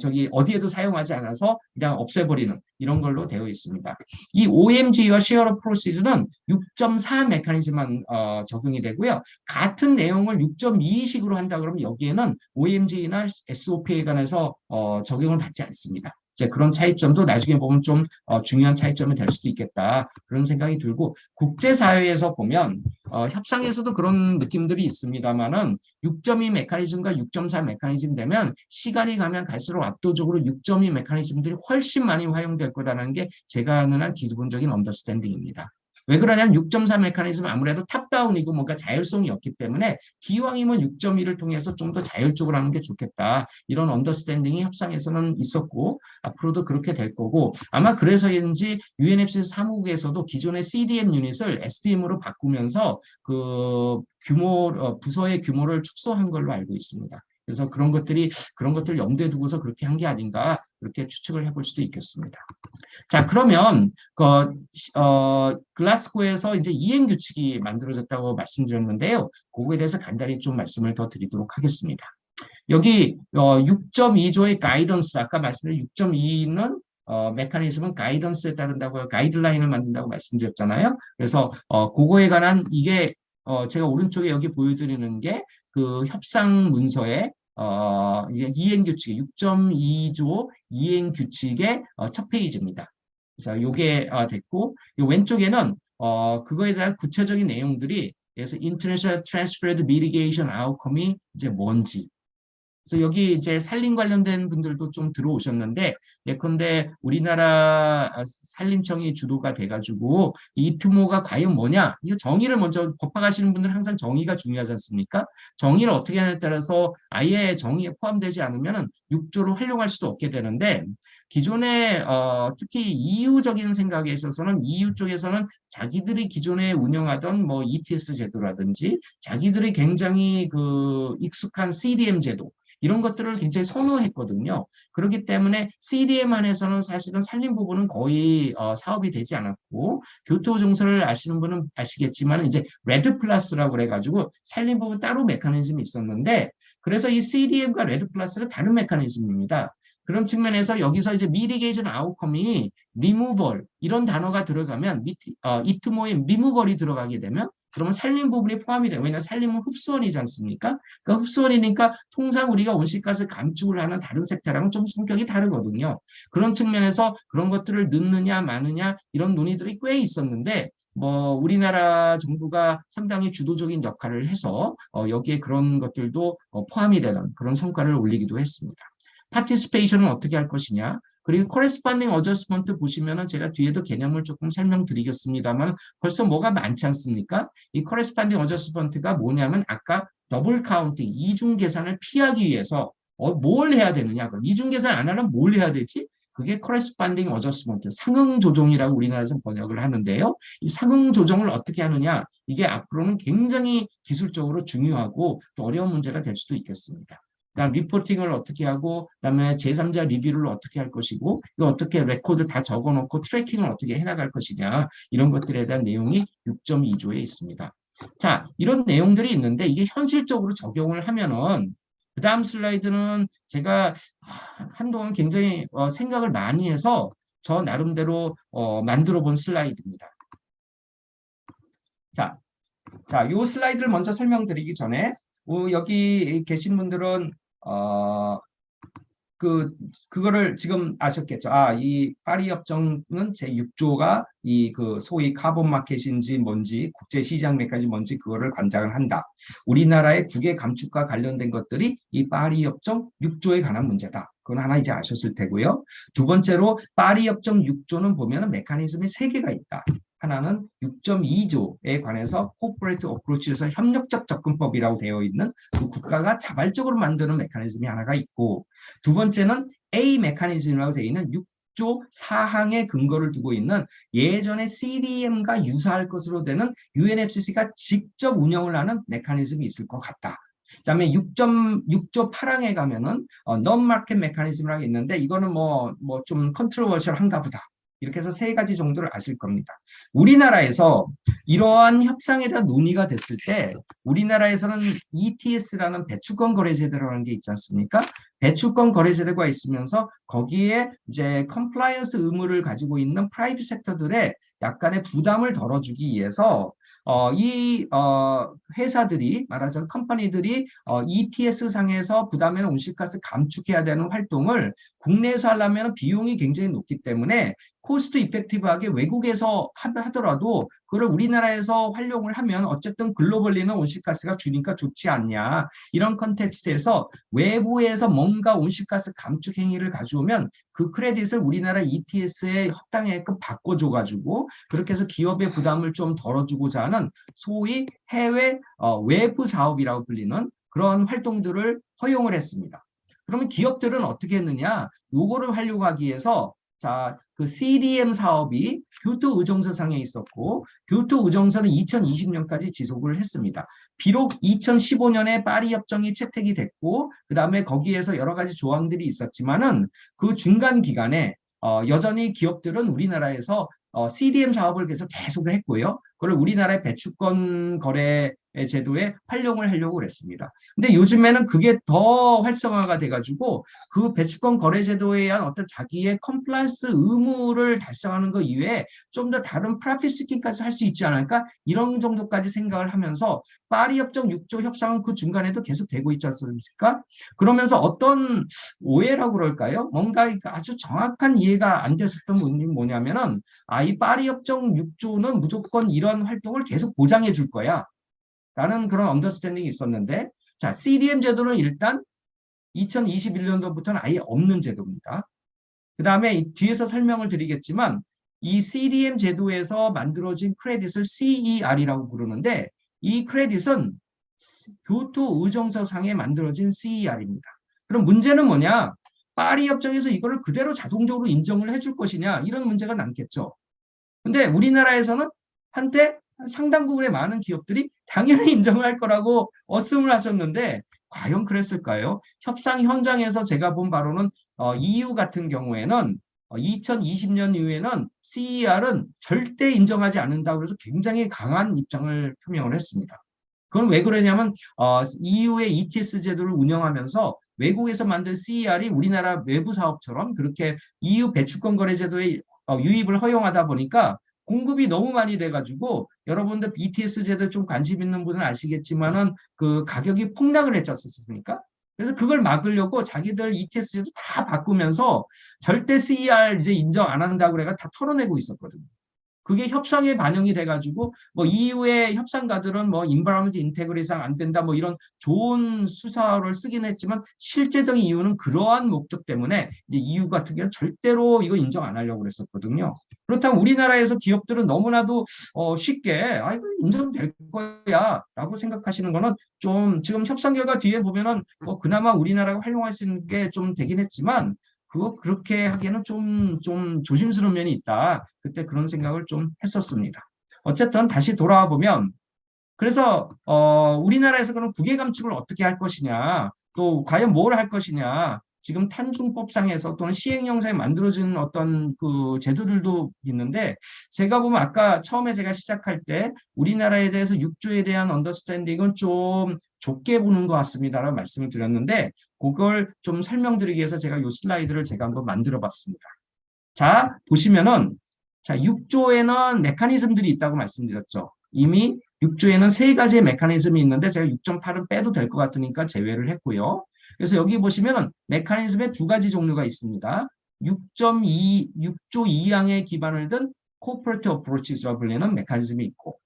저기 어디에도 사용하지 않아서 그냥 없애버리는 이런 걸로 되어 있습니다. 이 OMG와 쉐어 프로시즈는 6.4 메커니즘만 적용이 되고요. 같은 내용을 6.2식으로 한다 그러면 여기에는 OMG나 SOP에 관해서 적용을 받지 않습니다. 이제 그런 차이점도 나중에 보면 좀 중요한 차이점이 될 수도 있겠다 그런 생각이 들고 국제사회에서 보면 협상에서도 그런 느낌들이 있습니다만은 6.2 메커니즘과 6.4 메커니즘 되면 시간이 가면 갈수록 압도적으로 6.2 메커니즘들이 훨씬 많이 활용될 거라는 게 제가 아는 한 기본적인 언더스탠딩입니다. 왜 그러냐면 6.4 메커니즘은 아무래도 탑다운이고 뭔가 자율성이 없기 때문에 기왕이면 6.2를 통해서 좀 더 자율적으로 하는 게 좋겠다. 이런 언더스탠딩이 협상에서는 있었고 앞으로도 그렇게 될 거고 아마 그래서인지 UNFCCC 사무국에서도 기존의 CDM 유닛을 SDM으로 바꾸면서 그 부서의 규모를 축소한 걸로 알고 있습니다. 그래서 그런 것들 염두에 두고서 그렇게 한 게 아닌가 그렇게 추측을 해볼 수도 있겠습니다. 자, 그러면 글라스고에서 이제 이행 규칙이 만들어졌다고 말씀드렸는데요. 그거에 대해서 간단히 좀 말씀을 더 드리도록 하겠습니다. 여기 6.2조의 가이던스 아까 말씀드린 6.2는 메커니즘은 가이던스에 따른다고 가이드라인을 만든다고 말씀드렸잖아요. 그래서 그거에 관한 이게 제가 오른쪽에 여기 보여드리는 게 그 협상 문서에 이행 규칙 6.2조 이행 규칙의 첫 페이지입니다. 그래서 이게 됐고 이 왼쪽에는 그거에 대한 구체적인 내용들이 그래서 International Transferred Mitigation Outcome이 이제 뭔지 그래서 여기 이제 산림 관련된 분들도 좀 들어오셨는데 예컨대 우리나라 산림청이 주도가 돼가지고 이 규모가 과연 뭐냐 이거 정의를 먼저 법학하시는 분들은 항상 정의가 중요하지 않습니까? 정의를 어떻게 하냐에 따라서 아예 정의에 포함되지 않으면 6조를 활용할 수도 없게 되는데 기존에 특히 EU적인 생각에 있어서는 EU 쪽에서는 자기들이 기존에 운영하던 뭐 ETS 제도라든지 자기들이 굉장히 그 익숙한 CDM 제도 이런 것들을 굉장히 선호했거든요. 그렇기 때문에 CDM 안에서는 사실은 산림 부분은 거의 사업이 되지 않았고 교토정서를 아시는 분은 아시겠지만 이제 레드 플러스라고 그래가지고 산림 부분 따로 메커니즘이 있었는데 그래서 이 CDM과 레드 플러스는 다른 메커니즘입니다. 그런 측면에서 여기서 이제 미리게이션 아웃컴이 리무벌 이런 단어가 들어가면 이트모에 리무벌이 들어가게 되면 그러면 산림 부분이 포함이 돼요. 왜냐하면 산림은 흡수원이지 않습니까? 그러니까 흡수원이니까 통상 우리가 온실가스 감축을 하는 다른 섹터랑은 좀 성격이 다르거든요. 그런 측면에서 그런 것들을 넣느냐 마느냐 이런 논의들이 꽤 있었는데 뭐 우리나라 정부가 상당히 주도적인 역할을 해서 여기에 그런 것들도 포함이 되는 그런 성과를 올리기도 했습니다. 파티시페이션은 어떻게 할 것이냐? 그리고 corresponding adjustment 보시면은 제가 뒤에도 개념을 조금 설명드리겠습니다만 벌써 뭐가 많지 않습니까? 이 corresponding adjustment가 뭐냐면 아까 더블 카운팅, 이중 계산을 피하기 위해서 뭘 해야 되느냐? 그럼 이중 계산 안 하면 뭘 해야 되지? 그게 corresponding adjustment, 상응 조정이라고 우리나라에서 번역을 하는데요. 이 상응 조정을 어떻게 하느냐? 이게 앞으로는 굉장히 기술적으로 중요하고 또 어려운 문제가 될 수도 있겠습니다. 그다음 리포팅을 어떻게 하고, 그다음에 제3자 리뷰를 어떻게 할 것이고, 이거 어떻게 레코드 다 적어놓고 트래킹을 어떻게 해나갈 것이냐, 이런 것들에 대한 내용이 6.2조에 있습니다. 자, 이런 내용들이 있는데 이게 현실적으로 적용을 하면은 그 다음 슬라이드는 제가 한동안 굉장히 생각을 많이 해서 저 나름대로 만들어 본 슬라이드입니다. 자, 요 슬라이드를 먼저 설명드리기 전에 여기 계신 분들은 그거를 지금 아셨겠죠? 이 파리 협정은 제6조가 그 소위 카본 마켓인지 뭔지 국제 시장 메커니즘 뭔지 그거를 관장을 한다. 우리나라의 국외 감축과 관련된 것들이 이 파리 협정 6조에 관한 문제다. 그건 하나 이제 아셨을 테고요. 두 번째로 파리 협정 6조는 보면은 메커니즘이 세 개가 있다. 하나는 6.2조에 관해서 코퍼레이트 어프로치에서 협력적 접근법이라고 되어 있는 그 국가가 자발적으로 만드는 메커니즘이 하나가 있고, 두 번째는 A 메커니즘이라고 되어 있는 6조 4항의 근거를 두고 있는 예전에 CDM과 유사할 것으로 되는 UNFCC가 직접 운영을 하는 메커니즘이 있을 것 같다. 그다음에 6조 8항에 가면은 non-market 메커니즘이라고 있는데 이거는 뭐 좀 컨트로버셜한가 보다. 이렇게 해서 세 가지 정도를 아실 겁니다. 우리나라에서 이러한 협상에 대한 논의가 됐을 때 우리나라에서는 ETS라는 배추권 거래제도라는 게 있지 않습니까? 배추권 거래제도가 있으면서 거기에 이제 컴플라이언스 의무를 가지고 있는 프라이빗 섹터들의 약간의 부담을 덜어주기 위해서 이 회사들이 말하자면 컴퍼니들이 ETS 상에서 부담에는 온실가스 감축해야 되는 활동을 국내에서 하려면 비용이 굉장히 높기 때문에 코스트 이펙티브하게 외국에서 하더라도 그걸 우리나라에서 활용을 하면 어쨌든 글로벌리는 온실가스가 주니까 좋지 않냐. 이런 컨텍스트에서 외부에서 뭔가 온실가스 감축 행위를 가져오면 그 크레딧을 우리나라 ETS에 합당하게끔 바꿔줘가지고 그렇게 해서 기업의 부담을 좀 덜어주고자 하는 소위 해외 외부 사업이라고 불리는 그런 활동들을 허용을 했습니다. 그러면 기업들은 어떻게 했느냐? 요거를 하려고 하기 위해서 그 CDM 사업이 교토 의정서상에 있었고 교토 의정서는 2020년까지 지속을 했습니다. 비록 2015년에 파리 협정이 채택이 됐고 그 다음에 거기에서 여러 가지 조항들이 있었지만은 그 중간 기간에 여전히 기업들은 우리나라에서 CDM 사업을 계속을 했고요. 그걸 우리나라의 배추권 거래 제도에 활용을 하려고 그랬습니다. 근데 요즘에는 그게 더 활성화가 돼가지고 그 배추권 거래 제도에 의한 어떤 자기의 컴플라이언스 의무를 달성하는 것 이외에 좀 더 다른 프라핏 스킨까지 할 수 있지 않을까? 이런 정도까지 생각을 하면서 파리 협정 6조 협상은 그 중간에도 계속 되고 있지 않습니까? 그러면서 어떤 오해라고 그럴까요? 뭔가 아주 정확한 이해가 안 됐었던 부분이 뭐냐면은 이 파리 협정 6조는 무조건 이런 활동을 계속 보장해 줄 거야. 라는 그런 언더스탠딩이 있었는데 자, CDM 제도는 일단 2021년도부터는 아예 없는 제도입니다. 그 다음에 뒤에서 설명을 드리겠지만 이 CDM 제도에서 만들어진 크레딧을 CER이라고 부르는데 이 크레딧은 교토 의정서상에 만들어진 CER입니다. 그럼 문제는 뭐냐? 파리 협정에서 이거를 그대로 자동적으로 인정을 해줄 것이냐? 이런 문제가 남겠죠. 근데 우리나라에서는 한때 상당 부분의 많은 기업들이 당연히 인정을 할 거라고 어슴을 하셨는데 과연 그랬을까요? 협상 현장에서 제가 본 바로는 EU 같은 경우에는 2020년 이후에는 CER은 절대 인정하지 않는다고 해서 굉장히 강한 입장을 표명을 했습니다. 그건 왜 그러냐면 EU의 ETS 제도를 운영하면서 외국에서 만든 CER이 우리나라 외부 사업처럼 그렇게 EU 배추권 거래 제도에 유입을 허용하다 보니까 공급이 너무 많이 돼가지고 여러분들 BTS 제도 좀 관심 있는 분은 아시겠지만은 그 가격이 폭락을 했지 않습니까? 그래서 그걸 막으려고 자기들 ETS 제도 다 바꾸면서 절대 CER 이제 인정 안 한다고 그래가 다 털어내고 있었거든요. 그게 협상에 반영이 돼가지고 뭐 EU의 협상가들은 뭐 인바라먼트 인테그리상 안 된다 뭐 이런 좋은 수사를 쓰긴 했지만 실제적인 이유는 그러한 목적 때문에 이제 EU 같은 경우는 절대로 이거 인정 안 하려고 그랬었거든요. 그렇다면 우리나라에서 기업들은 너무나도 쉽게 이거 인정될 거야라고 생각하시는 거는 좀 지금 협상 결과 뒤에 보면은 뭐 그나마 우리나라가 활용할 수 있는 게 좀 되긴 했지만 그거 그렇게 하기에는 좀 조심스러운 면이 있다. 그때 그런 생각을 좀 했었습니다. 어쨌든 다시 돌아와 보면 그래서 우리나라에서 그럼 국외 감축을 어떻게 할 것이냐. 또 과연 뭘 할 것이냐. 지금 탄중법상에서 또는 시행령상에 만들어진 어떤 그 제도들도 있는데 제가 보면 아까 처음에 제가 시작할 때 우리나라에 대해서 6조에 대한 언더스탠딩은 좀 좁게 보는 것 같습니다라고 말씀을 드렸는데 그걸 좀 설명드리기 위해서 제가 이 슬라이드를 제가 한번 만들어 봤습니다. 자, 보시면은 자, 6조에는 메커니즘들이 있다고 말씀드렸죠. 이미 6조에는 세 가지의 메커니즘이 있는데 제가 6.8은 빼도 될 것 같으니까 제외를 했고요. 그래서 여기 보시면은 메커니즘의 두 가지 종류가 있습니다. 6.2, 6조 2항에 기반을 둔 Cooperative Approaches라고 불리는 메커니즘이 있고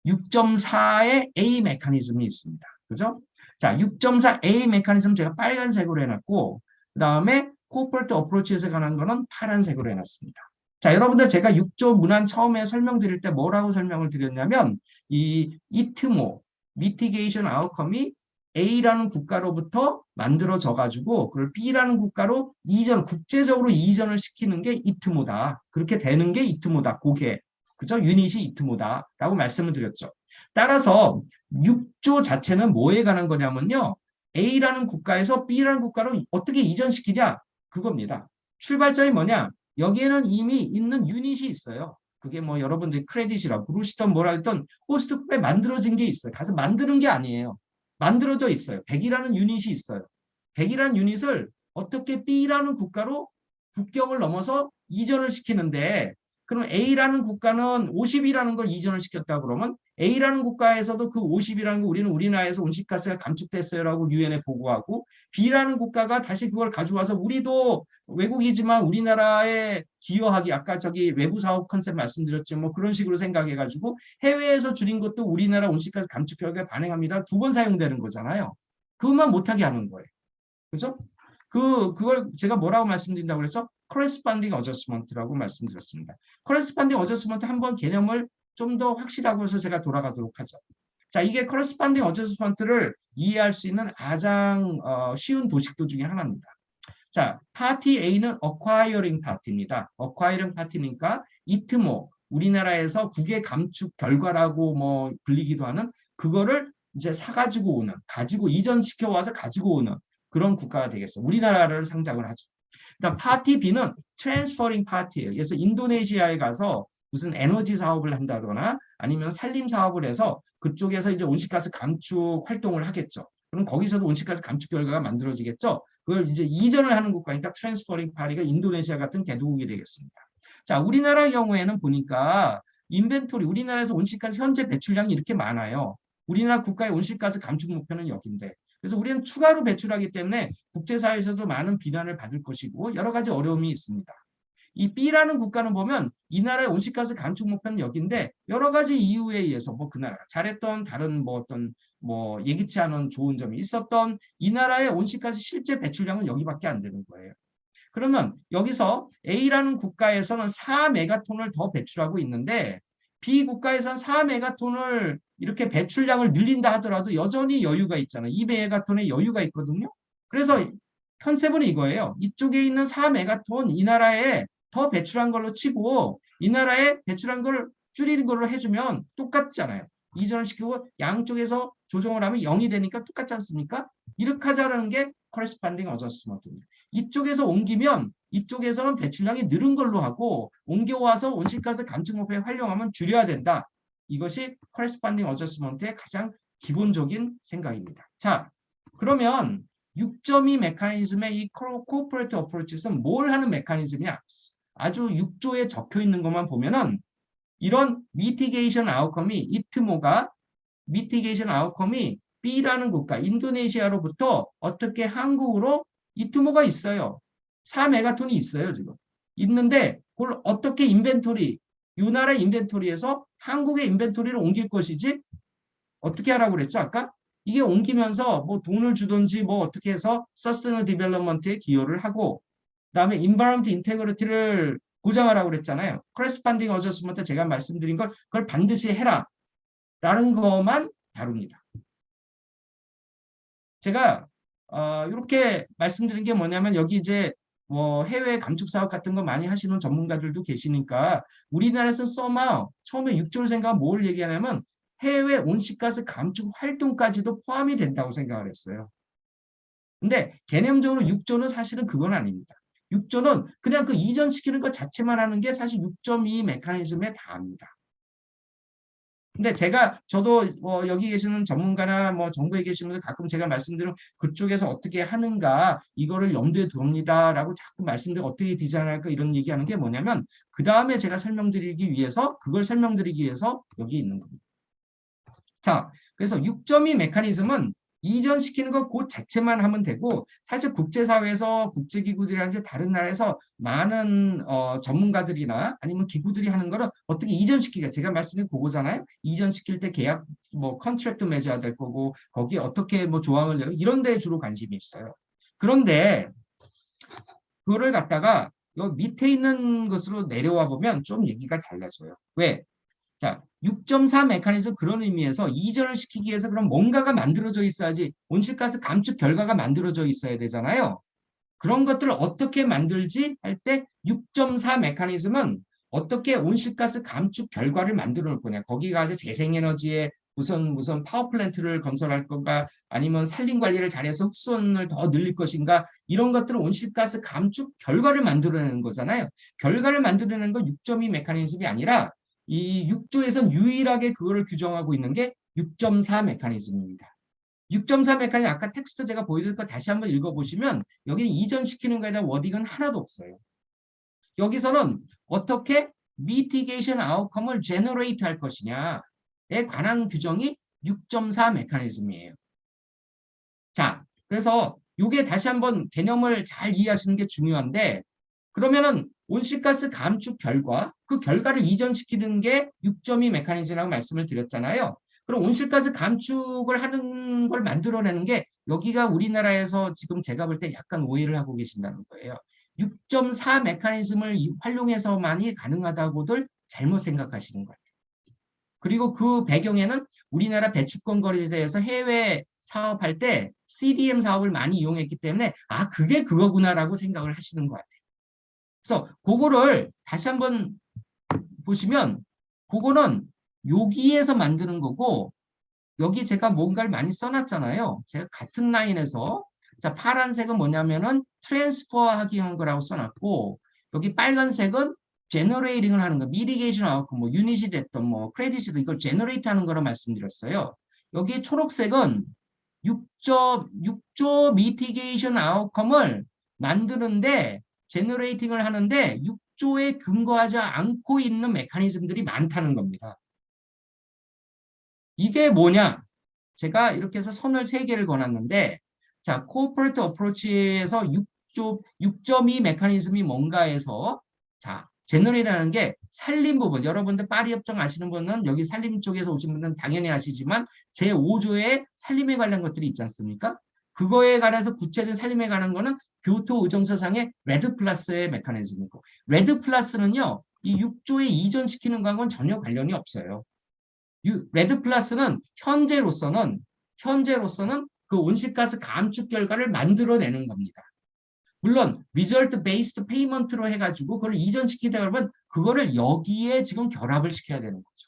6.4의 A 메커니즘이 있습니다. 그죠? 자, 6.4 A 메커니즘 제가 빨간색으로 해놨고 그 다음에 Cooperative Approaches에 관한 거는 파란색으로 해놨습니다. 자, 여러분들 제가 6조 문안 처음에 설명드릴 때 뭐라고 설명을 드렸냐면 이 ITMO, Mitigation Outcome이 A라는 국가로부터 만들어져 가지고 그걸 B라는 국가로 국제적으로 이전을 시키는 게 ITMO다. 그렇게 되는 게 ITMO다. 그게 그죠? 유닛이 ITMO다라고 말씀을 드렸죠. 따라서 6조 자체는 뭐에 관한 거냐면요. A라는 국가에서 B라는 국가로 어떻게 이전시키냐? 그겁니다. 출발점이 뭐냐? 여기에는 이미 있는 유닛이 있어요. 그게 뭐 여러분들이 크레딧이라고 부르시던 뭐라 했던 호스트 국가에 만들어진 게 있어요. 가서 만드는 게 아니에요. 만들어져 있어요. 100이라는 유닛이 있어요. 100이라는 유닛을 어떻게 B라는 국가로 국경을 넘어서 이전을 시키는데 그럼 A라는 국가는 50이라는 걸 이전을 시켰다 그러면 A라는 국가에서도 그 50이라는 거 우리는 우리나라에서 온실가스가 감축됐어요라고 유엔에 보고하고 B라는 국가가 다시 그걸 가져와서 우리도 외국이지만 우리나라에 기여하기 아까 저기 외부 사업 컨셉 말씀드렸지만 뭐 그런 식으로 생각해가지고 해외에서 줄인 것도 우리나라 온실가스 감축 결과에 반영합니다. 두 번 사용되는 거잖아요. 그것만 못하게 하는 거예요. 그죠? 그걸 제가 뭐라고 말씀드린다고 그랬죠? corresponding adjustment라고 말씀드렸습니다. corresponding adjustment 한번 개념을 좀 더 확실하고 해서 제가 돌아가도록 하죠. 자, 이게 corresponding adjustment를 이해할 수 있는 가장 쉬운 도식도 중에 하나입니다. 자, 파티 A는 acquiring 파티입니다. acquiring 파티니까 이트모 우리나라에서 국외 감축 결과라고 뭐 불리기도 하는 그거를 이제 사가지고 오는, 가지고 이전시켜 와서 가지고 오는 그런 국가가 되겠어요. 우리나라를 상장을 하죠. 그다음 파티 B는 트랜스퍼링 파티예요. 그래서 인도네시아에 가서 무슨 에너지 사업을 한다거나 아니면 산림 사업을 해서 그쪽에서 이제 온실가스 감축 활동을 하겠죠. 그럼 거기서도 온실가스 감축 결과가 만들어지겠죠. 그걸 이제 이전을 하는 국가니까 트랜스퍼링 파티가 인도네시아 같은 개도국이 되겠습니다. 자, 우리나라 경우에는 보니까 인벤토리, 우리나라에서 온실가스 현재 배출량이 이렇게 많아요. 우리나라 국가의 온실가스 감축 목표는 여기인데 그래서 우리는 추가로 배출하기 때문에 국제사회에서도 많은 비난을 받을 것이고 여러 가지 어려움이 있습니다. 이 B라는 국가는 보면 이 나라의 온실가스 감축 목표는 여기인데 여러 가지 이유에 의해서 뭐 그 나라가 잘했던 다른 뭐 어떤 뭐 예기치 않은 좋은 점이 있었던 이 나라의 온실가스 실제 배출량은 여기밖에 안 되는 거예요. 그러면 여기서 A라는 국가에서는 4메가톤을 더 배출하고 있는데 B 국가에서는 4메가톤을 이렇게 배출량을 늘린다 하더라도 여전히 여유가 있잖아요. 2메가톤의 여유가 있거든요. 그래서 컨셉은 이거예요. 이쪽에 있는 4메가톤 이 나라에 더 배출한 걸로 치고 이 나라에 배출한 걸 줄이는 걸로 해주면 똑같잖아요. 이전을 시키고 양쪽에서 조정을 하면 0이 되니까 똑같지 않습니까? 이렇게 하자는 게 corresponding adjustment입니다. 이쪽에서 옮기면 이쪽에서는 배출량이 늘은 걸로 하고 옮겨와서 온실가스 감축 목표에 활용하면 줄여야 된다. 이것이 corresponding adjustment의 가장 기본적인 생각입니다. 자, 그러면 6.2 메커니즘의 이 cooperative approaches는 뭘 하는 메커니즘이냐? 아주 6조에 적혀 있는 것만 보면은 이런 mitigation outcome이 이트모가 mitigation outcome이 B라는 국가, 인도네시아로부터 어떻게 한국으로 이트모가 있어요. 4메가톤이 있어요, 지금. 있는데 그걸 어떻게 인벤토리, 이 나라 인벤토리에서 한국의 인벤토리를 옮길 것이지 어떻게 하라고 그랬죠, 아까? 이게 옮기면서 뭐 돈을 주든지 뭐 어떻게 해서 서스테이너블 디벨롭먼트에 기여를 하고 그다음에 인바이러먼트 인테그리티를 보장하라고 그랬잖아요. corresponding adjustment 제가 말씀드린 걸 그걸 반드시 해라 라는 것만 다룹니다. 제가 이렇게 말씀드린 게 뭐냐면 여기 이제 뭐 해외 감축 사업 같은 거 많이 하시는 전문가들도 계시니까 우리나라에서 처음에 6조를 생각하면 뭘 얘기하냐면 해외 온실가스 감축 활동까지도 포함이 된다고 생각을 했어요. 근데 개념적으로 6조는 사실은 그건 아닙니다. 6조는 그냥 그 이전시키는 것 자체만 하는 게 사실 6.2 메커니즘에 다합니다. 근데 저도 여기 계시는 전문가나 뭐 정부에 계시는 분들 가끔 제가 말씀드리면 그쪽에서 어떻게 하는가 이거를 염두에 둡니다라고 자꾸 말씀드리고 어떻게 디자인할까 이런 얘기하는 게 뭐냐면 그 다음에 제가 설명드리기 위해서 그걸 설명드리기 위해서 여기 있는 겁니다. 자, 그래서 6.2 메커니즘은 이전시키는 것 그 자체만 하면 되고 사실 국제사회에서 국제기구들이라든지 다른 나라에서 많은 전문가들이나 아니면 기구들이 하는 거는 어떻게 이전시키기가 제가 말씀드린 그거잖아요. 이전시킬 때 계약 뭐 컨트랙트 맺어야 될 거고 거기에 어떻게 뭐 조항을 내고 이런 데에 주로 관심이 있어요. 그런데 그거를 갖다가 요 밑에 있는 것으로 내려와 보면 좀 얘기가 달라져요. 왜? 자, 6.4 메커니즘 그런 의미에서 이전을 시키기 위해서 그럼 뭔가가 만들어져 있어야지 온실가스 감축 결과가 만들어져 있어야 되잖아요. 그런 것들을 어떻게 만들지 할 때 6.4 메커니즘은 어떻게 온실가스 감축 결과를 만들어 놓을 거냐. 거기가 이제 재생에너지에 무슨 파워플랜트를 건설할 건가 아니면 산림 관리를 잘해서 흡수원을 더 늘릴 것인가 이런 것들은 온실가스 감축 결과를 만들어내는 거잖아요. 결과를 만들어내는 건 6.2 메커니즘이 아니라 이 6조에선 유일하게 그거를 규정하고 있는 게 6.4 메커니즘입니다. 6.4 메커니즘 아까 텍스트 제가 보여드린 거 다시 한번 읽어보시면 여기는 이전시키는 거에 대한 워딩은 하나도 없어요. 여기서는 어떻게 미티게이션 아웃컴을 제너레이트 할 것이냐에 관한 규정이 6.4 메커니즘이에요. 자, 그래서 이게 다시 한번 개념을 잘 이해하시는 게 중요한데 그러면은 온실가스 감축 결과, 그 결과를 이전시키는 게 6.2 메커니즘이라고 말씀을 드렸잖아요. 그럼 온실가스 감축을 하는 걸 만들어내는 게 여기가 우리나라에서 지금 제가 볼 때 약간 오해를 하고 계신다는 거예요. 6.4 메커니즘을 활용해서만이 가능하다고들 잘못 생각하시는 거예요. 그리고 그 배경에는 우리나라 배추권 거리대에서 해외 사업할 때 CDM 사업을 많이 이용했기 때문에 아 그게 그거구나라고 생각을 하시는 것 같아요. 그래서 그거를 다시 한번 보시면 그거는 여기에서 만드는 거고 여기 제가 뭔가를 많이 써놨잖아요. 제가 같은 라인에서 자 파란색은 뭐냐면은 트랜스퍼 하기 위한 거라고 써놨고 여기 빨간색은 제너레이팅을 하는 거, 미리게이션 아웃컴, 뭐 유닛이 됐던 뭐 크레딧이든 이걸 제너레이트 하는 거라 말씀드렸어요. 여기 초록색은 6조 미티게이션 아웃컴을 만드는데 제너레이팅을 하는데 6조에 근거하지 않고 있는 메커니즘들이 많다는 겁니다. 이게 뭐냐? 제가 이렇게 해서 선을 3개를 거놨는데 자, 코퍼레이트 어프로치에서 6.2 메커니즘이 뭔가 해서 자, 제너레이트하는 게 산림 부분. 여러분들 파리 협정 아시는 분은 여기 산림 쪽에서 오신 분은 당연히 아시지만 제5조에 산림에 관련 것들이 있지 않습니까? 그거에 관해서 구체적인 산림에 관한 거는 교토 의정서상의 레드 플러스의 메커니즘이고 레드 플러스는요. 이 6조에 이전시키는 거하고는 전혀 관련이 없어요. 레드 플러스는 현재로서는 그 온실가스 감축 결과를 만들어내는 겁니다. 물론 result based payment로 해가지고 그걸 이전시키다 그러면 그거를 여기에 지금 결합을 시켜야 되는 거죠.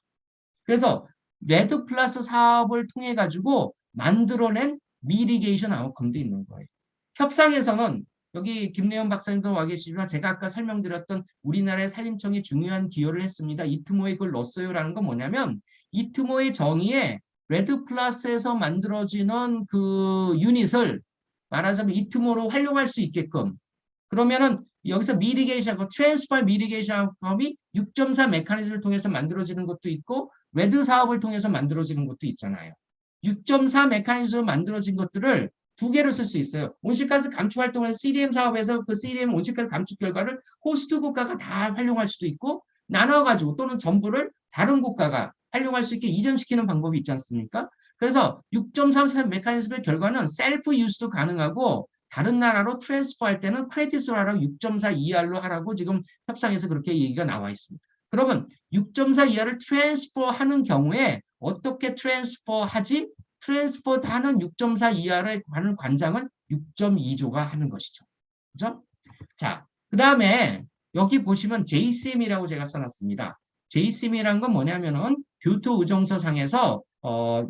그래서 레드 플러스 사업을 통해 가지고 만들어낸 미리게이션 아웃컴도 있는 거예요. 협상에서는 여기 김래현 박사님도 와 계시지만 제가 아까 설명드렸던 우리나라의 산림청이 중요한 기여를 했습니다. 이트모에 그걸 넣었어요라는 건 뭐냐면 이트모의 정의에 레드 플러스에서 만들어지는 그 유닛을 말하자면 이트모로 활용할 수 있게끔 그러면은 여기서 미리게이션, 트랜스퍼 미리게이션 아웃컴이 6.4 메커니즘을 통해서 만들어지는 것도 있고 레드 사업을 통해서 만들어지는 것도 있잖아요. 6.4 메커니즘으로 만들어진 것들을 2개로 쓸 수 있어요. 온실가스 감축 활동을 해서 CDM 사업에서 그 CDM 온실가스 감축 결과를 호스트 국가가 다 활용할 수도 있고 나눠가지고 또는 전부를 다른 국가가 활용할 수 있게 이전시키는 방법이 있지 않습니까? 그래서 6.3 메커니즘의 결과는 셀프 유스도 가능하고 다른 나라로 트랜스퍼 할 때는 크레딧으로 하라고 6.4 이하로 하라고 지금 협상에서 그렇게 얘기가 나와 있습니다. 그러면 6.4 이하를 트랜스퍼 하는 경우에 어떻게 트랜스퍼 하지? 트랜스퍼 하는 6.4 이하를 하는 관장은 6.2조가 하는 것이죠. 그죠? 자, 그 다음에 여기 보시면 JCM이라고 제가 써놨습니다. JCM이란 건 뭐냐면은 교토 의정서상에서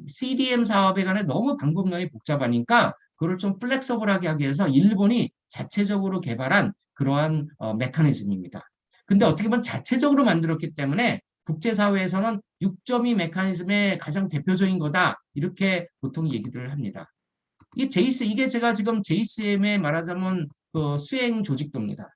CDM 사업에 관해 너무 방법론이 복잡하니까 그걸 좀 플렉서블하게 하기 위해서 일본이 자체적으로 개발한 그러한 메커니즘입니다. 근데 어떻게 보면 자체적으로 만들었기 때문에 국제사회에서는 6.2 메커니즘의 가장 대표적인 거다. 이렇게 보통 얘기를 합니다. 이게 제가 지금 JCM에 말하자면 그 수행 조직도입니다.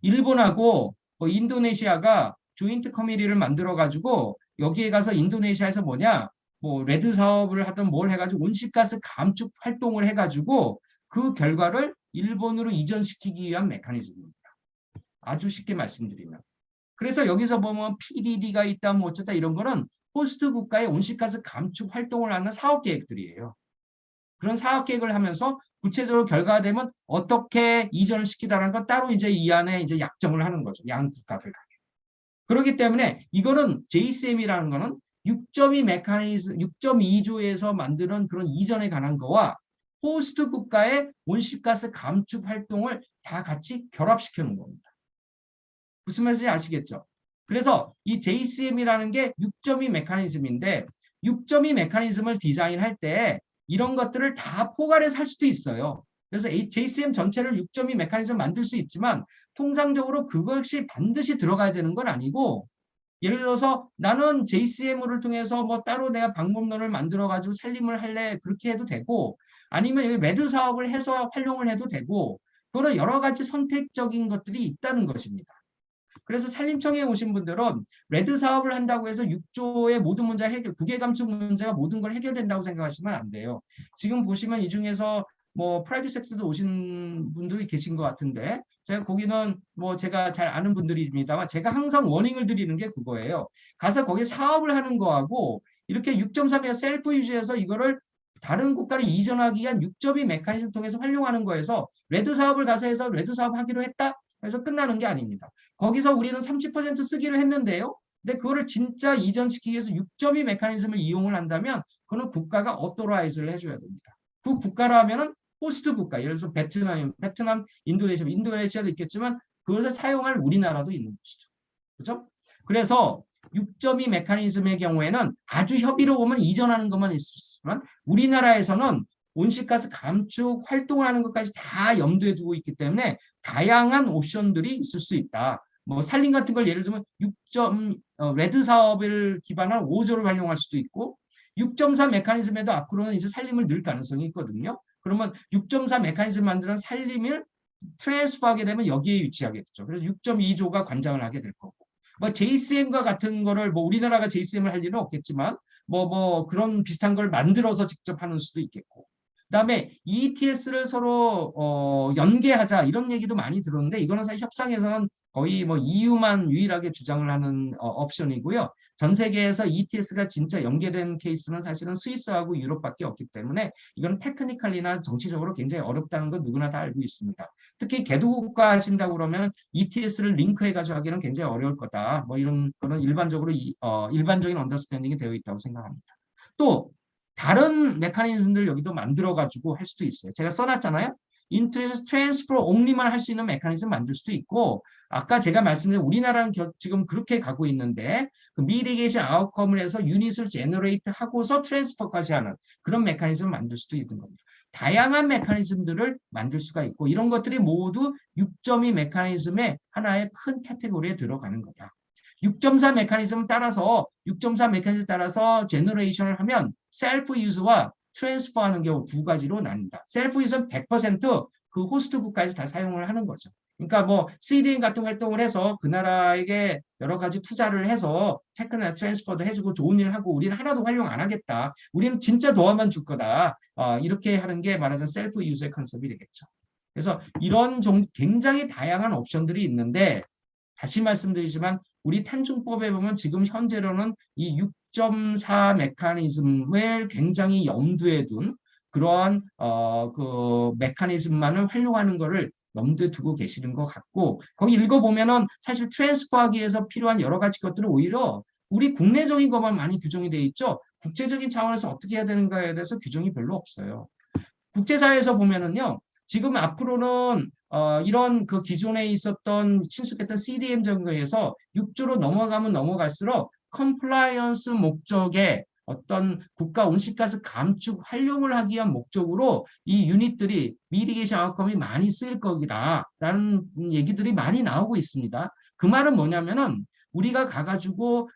일본하고 인도네시아가 조인트 커미리를 만들어 가지고 여기에 가서 인도네시아에서 뭐냐 뭐 레드 사업을 하든 뭘 해가지고 온실가스 감축 활동을 해가지고 그 결과를 일본으로 이전시키기 위한 메커니즘입니다. 아주 쉽게 말씀드리면. 그래서 여기서 보면 PDD가 있다 뭐 어쩌다 이런 거는 호스트 국가의 온실가스 감축 활동을 하는 사업 계획들이에요. 그런 사업 계획을 하면서 구체적으로 결과가 되면 어떻게 이전을 시키다라는 건 따로 이제 이 안에 이제 약정을 하는 거죠. 양 국가들 간에. 그렇기 때문에 이거는 JCM이라는 거는 6.2 메커니즘, 6.2조에서 만드는 그런 이전에 관한 거와 호스트 국가의 온실가스 감축 활동을 다 같이 결합시키는 겁니다. 무슨 말인지 아시겠죠? 그래서 이 JCM이라는 게 6.2 메커니즘인데 6.2 메커니즘을 디자인할 때 이런 것들을 다 포괄해서 할 수도 있어요. 그래서 JCM 전체를 6.2 메커니즘 만들 수 있지만 통상적으로 그것이 반드시 들어가야 되는 건 아니고 예를 들어서 나는 JCM을 통해서 뭐 따로 내가 방법론을 만들어 가지고 살림을 할래 그렇게 해도 되고 아니면 여기 매드 사업을 해서 활용을 해도 되고 그런 여러 가지 선택적인 것들이 있다는 것입니다. 그래서 산림청에 오신 분들은 레드 사업을 한다고 해서 6조의 모든 문제 해결, 국외 감축 문제가 모든 걸 해결된다고 생각하시면 안 돼요. 지금 보시면 이 중에서 뭐 프라이빗 섹터도 오신 분들이 계신 것 같은데 제가 거기는 뭐 제가 잘 아는 분들입니다만 제가 항상 워닝을 드리는 게 그거예요. 가서 거기 사업을 하는 거하고 이렇게 6.3에 셀프 유지해서 이거를 다른 국가를 이전하기 위한 6.2 메커니즘 통해서 활용하는 거에서 레드 사업을 가서 해서 레드 사업 하기로 했다? 그래서 끝나는 게 아닙니다. 거기서 우리는 30% 쓰기로 했는데요. 근데 그거를 진짜 이전시키기 위해서 6.2 메커니즘을 이용을 한다면 그거는 국가가 어토라이즈를 해줘야 됩니다. 그 국가라면은 호스트 국가, 예를 들어서 베트남, 인도네시아도 있겠지만 그것을 사용할 우리나라도 있는 것이죠. 그렇죠? 그래서 6.2 메커니즘의 경우에는 아주 협의로 보면 이전하는 것만 있지만 우리나라에서는 온실가스 감축 활동을 하는 것까지 다 염두에 두고 있기 때문에 다양한 옵션들이 있을 수 있다. 뭐 산림 같은 걸 예를 들면 레드 사업을 기반한 5조를 활용할 수도 있고 6.4 메커니즘에도 앞으로는 이제 산림을 늘 가능성이 있거든요. 그러면 6.4 메커니즘 만드는 산림을 트랜스퍼하게 되면 여기에 위치하겠죠. 그래서 6.2조가 관장을 하게 될 거고. 뭐 JCM과 같은 거를 뭐 우리나라가 JCM을 할 일은 없겠지만 뭐 그런 비슷한 걸 만들어서 직접 하는 수도 있겠고. 그다음에 ETS를 서로 연계하자 이런 얘기도 많이 들었는데 이거는 사실 협상에서는 거의 뭐 EU만 유일하게 주장을 하는 옵션이고요. 전 세계에서 ETS가 진짜 연계된 케이스는 사실은 스위스하고 유럽밖에 없기 때문에 이건 테크니컬리나 정치적으로 굉장히 어렵다는 건 누구나 다 알고 있습니다. 특히 개도국가 하신다고 그러면 ETS를 링크해가지고 하기는 굉장히 어려울 거다. 뭐 이런 거는 일반적으로 일반적인 언더스탠딩이 되어 있다고 생각합니다. 또 다른 메커니즘들 여기도 만들어가지고 할 수도 있어요. 제가 써놨잖아요. 인터넷 트랜스퍼 옹리만 할 수 있는 메커니즘 만들 수도 있고 아까 제가 말씀드린 우리나라는 지금 그렇게 가고 있는데 그 미리게이션 아웃컴을 해서 유닛을 제너레이트 하고서 트랜스퍼까지 하는 그런 메커니즘을 만들 수도 있는 겁니다. 다양한 메커니즘들을 만들 수가 있고 이런 것들이 모두 6.2 메커니즘의 하나의 큰 카테고리에 들어가는 거다. 6.4 메커니즘 따라서 6.4 메커니즘 따라서 제너레이션을 하면 셀프 유즈와 트랜스퍼 하는 경우 두 가지로 나뉜다. 셀프 유즈는 100%그 호스트 국가에서 다 사용을 하는 거죠. 그러니까 뭐 CDN 같은 활동을 해서 그 나라에게 여러 가지 투자를 해서 테크나 트랜스퍼도 해주고 좋은 일을 하고 우리는 하나도 활용 안 하겠다. 우리는 진짜 도와만 줄 거다. 이렇게 하는 게 말하자면 셀프 유즈의 컨셉이 되겠죠. 그래서 이런 굉장히 다양한 옵션들이 있는데 다시 말씀드리지만 우리 탄중법에 보면 지금 현재로는 이 6.4 메커니즘을 굉장히 염두에 둔 그러한 그 메커니즘만을 활용하는 것을 염두에 두고 계시는 것 같고 거기 읽어보면은 사실 트랜스퍼하기 위해서 필요한 여러 가지 것들은 오히려 우리 국내적인 것만 많이 규정이 되어 있죠. 국제적인 차원에서 어떻게 해야 되는가에 대해서 규정이 별로 없어요. 국제사회에서 보면은요. 지금 앞으로는 이런 그 기존에 있었던 친숙했던 CDM 정도에서 6조로 넘어가면 넘어갈수록 컴플라이언스 목적의 어떤 국가 온실가스 감축 활용을 하기 위한 목적으로 이 유닛들이 미리게이션 아웃컴이 많이 쓰일 거기다라는 얘기들이 많이 나오고 있습니다. 그 말은 뭐냐면은 우리가 가가지고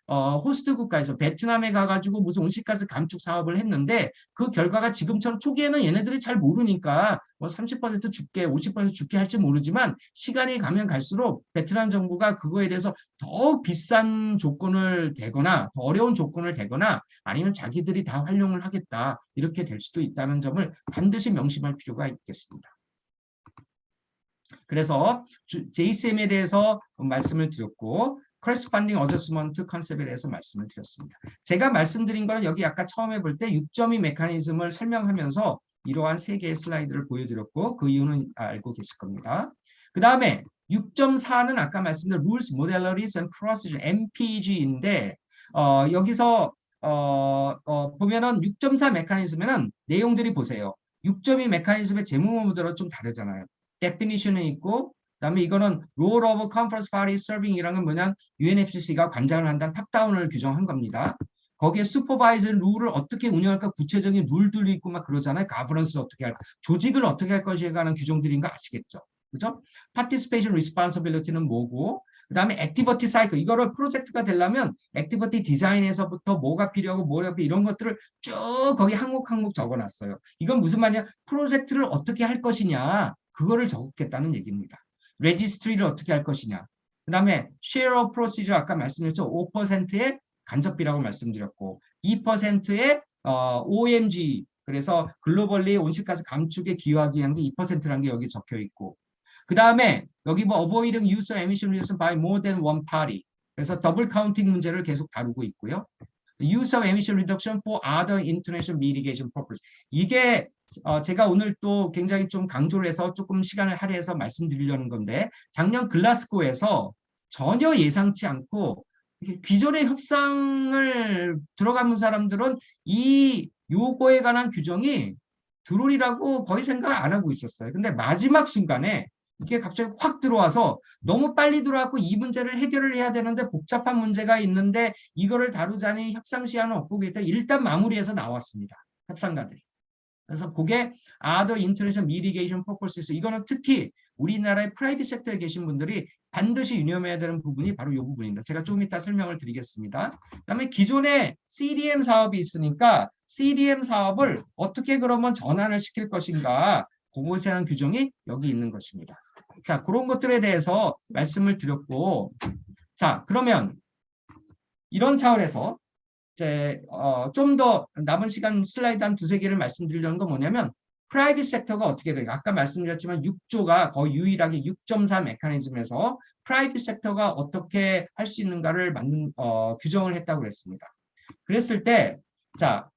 호스트 국가에서 베트남에 가가지고 무슨 온실가스 감축 사업을 했는데 그 결과가 지금처럼 초기에는 얘네들이 잘 모르니까 뭐 30% 줄게 50% 줄게 할지 모르지만 시간이 가면 갈수록 베트남 정부가 그거에 대해서 더 비싼 조건을 대거나 더 어려운 조건을 대거나 아니면 자기들이 다 활용을 하겠다 이렇게 될 수도 있다는 점을 반드시 명심할 필요가 있겠습니다. 그래서 JCM에 대해서 말씀을 드렸고 corresponding adjustment 컨셉에 대해서 말씀을 드렸습니다. 제가 말씀드린 거는 여기 아까 처음에 볼 때 6.2 메커니즘을 설명하면서 이러한 3개의 슬라이드를 보여드렸고 그 이유는 알고 계실 겁니다. 그 다음에 6.4는 아까 말씀드린 Rules, Modalities and Procedure, MPG인데 여기서 보면은 6.4 메커니즘에는 내용들이 보세요. 6.2 메커니즘의 제목모드로 좀 다르잖아요. definition은 있고 그다음에 이거는 role of conference party serving이라는 건 뭐냐 UNFCC가 관장을 한다는 탑다운을 규정한 겁니다. 거기에 supervise 룰을 어떻게 운영할까 구체적인 룰들이 있고 막 그러잖아요. governance 어떻게 할까 조직을 어떻게 할 것이에 관한 규정들인 거 아시겠죠? 그죠? participation responsibility는 뭐고 그다음에 activity cycle 이거를 프로젝트가 되려면 activity 디자인에서부터 뭐가 필요하고 뭐가 필요 이런 것들을 쭉 거기 항목 적어놨어요. 이건 무슨 말이냐 프로젝트를 어떻게 할 것이냐 그거를 적겠다는 얘기입니다. 레지스트리를 어떻게 할 것이냐. 그 다음에 share of procedure 아까 말씀드렸죠. 5%의 간접비라고 말씀드렸고 2%의 OMG 그래서 글로벌리 온실가스 감축에 기여하기 위한 게 2%라는 게 여기 적혀 있고 그 다음에 여기 뭐 avoiding use of emission reduction by more than one party 그래서 더블 카운팅 문제를 계속 다루고 있고요. use of emission reduction for other international mitigation purpose 이게 제가 오늘 또 굉장히 좀 강조를 해서 조금 시간을 할애해서 말씀드리려는 건데 작년 글라스고에서 전혀 예상치 않고 기존의 협상을 들어가는 사람들은 이 요거에 관한 규정이 들어오리라고 거의 생각을 안 하고 있었어요. 근데 마지막 순간에 이게 갑자기 확 들어와서 너무 빨리 들어왔고 이 문제를 해결을 해야 되는데 복잡한 문제가 있는데 이거를 다루자니 협상 시간은 없고 일단 마무리해서 나왔습니다. 협상가들이. 그래서 그게 other international mitigation purposes 이거는 특히 우리나라의 프라이빗 섹터에 계신 분들이 반드시 유념해야 되는 부분이 바로 이 부분입니다. 제가 조금 이따 설명을 드리겠습니다. 그다음에 기존에 CDM 사업이 있으니까 CDM 사업을 어떻게 그러면 전환을 시킬 것인가 그것에 대한 규정이 여기 있는 것입니다. 자, 그런 것들에 대해서 말씀을 드렸고 자, 그러면 이런 차원에서 이제 좀 더 남은 시간 슬라이드 한 두세 개를 말씀드리려는 건 뭐냐면 프라이빗 섹터가 어떻게 돼요? 아까 말씀드렸지만 6조가 거의 유일하게 6.4 메커니즘에서 프라이빗 섹터가 어떻게 할 수 있는가를 규정을 했다고 그랬습니다. 그랬을 때 자,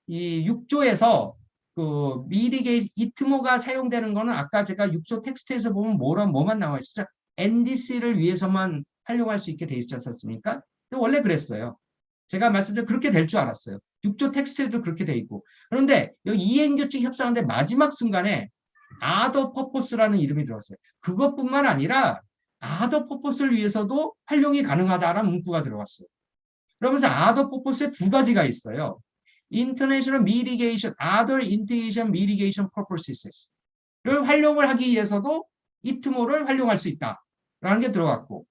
이 6조에서 그 미리게이션 이트모가 사용되는 거는 아까 제가 6조 텍스트에서 보면 뭐만 나와 있었죠? NDC를 위해서만 활용할 수 있게 돼 있지 않습니까? 원래 그랬어요. 제가 말씀드린 그렇게 될 줄 알았어요. 6조 텍스트에도 그렇게 돼 있고. 그런데 여기 이행규칙 협상하는데 마지막 순간에 other purpose라는 이름이 들어왔어요. 그것뿐만 아니라 other purpose를 위해서도 활용이 가능하다라는 문구가 들어왔어요. 그러면서 other purpose에 두 가지가 있어요. International mitigation, other international mitigation purposes를 활용을 하기 위해서도 이트모를 활용할 수 있다라는 게 들어갔고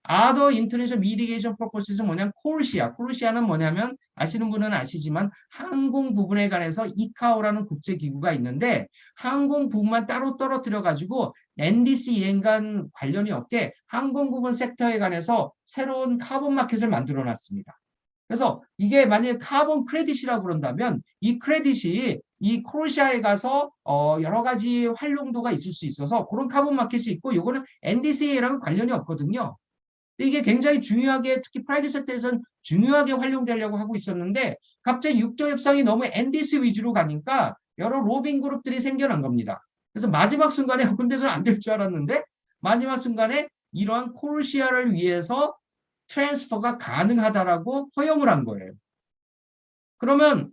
other international mitigation purposes는 뭐냐면 코르시아는 뭐냐면 아시는 분은 아시지만 항공 부분에 관해서 이카오라는 국제기구가 있는데 항공 부분만 따로 떨어뜨려 가지고 NDC 이행과 관련이 없게 항공 부분 섹터에 관해서 새로운 카본 마켓을 만들어 놨습니다. 그래서 이게 만약에 카본 크레딧이라고 그런다면 이 크레딧이 이 코르시아에 가서 여러 가지 활용도가 있을 수 있어서 그런 카본 마켓이 있고 이거는 NDCA랑 관련이 없거든요. 이게 굉장히 중요하게 특히 프라이빗 섹터에서는 중요하게 활용되려고 하고 있었는데 갑자기 6조 협상이 너무 NDC 위주로 가니까 여러 로빙 그룹들이 생겨난 겁니다. 그래서 마지막 순간에 근데서는 안 될 줄 알았는데 마지막 순간에 이러한 코르시아를 위해서 트랜스퍼가 가능하다라고 허용을 한 거예요. 그러면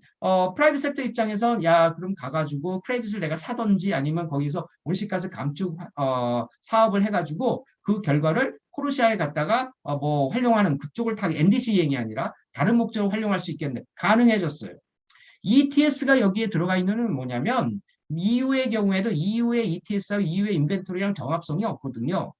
프라이빗 섹터 입장에서 야 그럼 가가지고 크레딧을 내가 사든지 아니면 거기서 온실가스 감축 사업을 해가지고 그 결과를 코르시아에 갔다가 뭐 활용하는 그쪽을 타 NDC 이행이 아니라 다른 목적으로 활용할 수 있겠네. 가능해졌어요. ETS가 여기에 들어가 있는 건 뭐냐면 EU의 경우에도 EU의 ETS하고 EU의 인벤토리랑 정합성이 없거든요.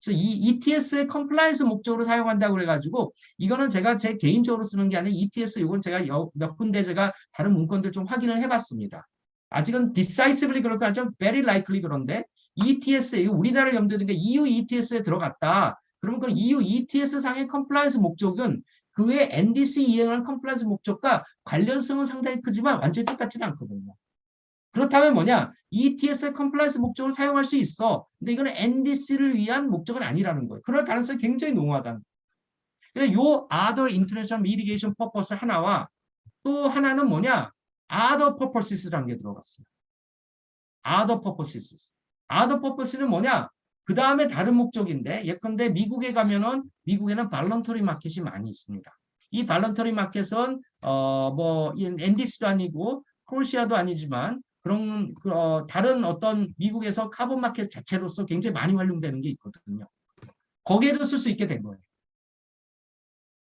그래서 이 ETS의 컴플라이언스 목적으로 사용한다고 그래가지고 이거는 제가 제 개인적으로 쓰는 게 아니라 ETS 이건 제가 몇 군데 제가 다른 문건들 좀 확인을 해봤습니다. 아직은 decisively 그럴 거 아니죠. very likely 그런데 ETS 우리나라를 염두에 두는 게 EU ETS에 들어갔다. 그러면 그 EU ETS 상의 컴플라이언스 목적은 그의 NDC 이행하는 컴플라이언스 목적과 관련성은 상당히 크지만 완전히 똑같지는 않거든요. 그렇다면 뭐냐? ETS의 컴플라이언스 목적을 사용할 수 있어. 근데 이거는 NDC를 위한 목적은 아니라는 거예요. 그럴 가능성이 굉장히 농후하다. 요 other international mitigation purpose 하나와 또 하나는 뭐냐? other purposes라는 게 들어갔어요. other purposes. other purposes는 뭐냐? 그 다음에 다른 목적인데 예컨대 미국에 가면은 미국에는 발런터리 마켓이 많이 있습니다. 이 발런터리 마켓은 뭐 NDC도 아니고 크로시아도 아니지만 그런 다른 어떤 미국에서 카본 마켓 자체로서 굉장히 많이 활용되는 게 있거든요. 거기에도 쓸 수 있게 된 거예요.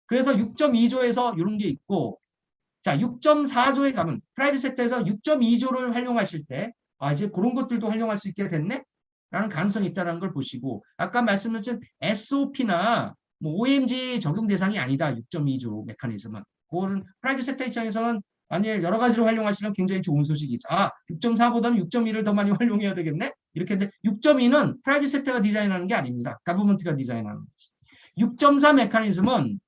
그래서 6.2조에서 이런 게 있고 자 6.4조에 가면 프라이빗 섹터에서 6.2조를 활용하실 때 이제 그런 것들도 활용할 수 있게 됐네? 라는 가능성이 있다는 걸 보시고 아까 말씀드린 SOP나 뭐 OMG 적용 대상이 아니다. 6.2조 메커니즘은. 그거는 프라이빗 섹터 입장에서는 만약에 여러 가지로 활용하시면 굉장히 좋은 소식이죠. 6.4보다는 6.2를 더 많이 활용해야 되겠네? 이렇게 했는데 6.2는 프라이빗 섹터가 디자인하는 게 아닙니다. 가버먼트가 디자인하는 거죠. 6.4 메커니즘은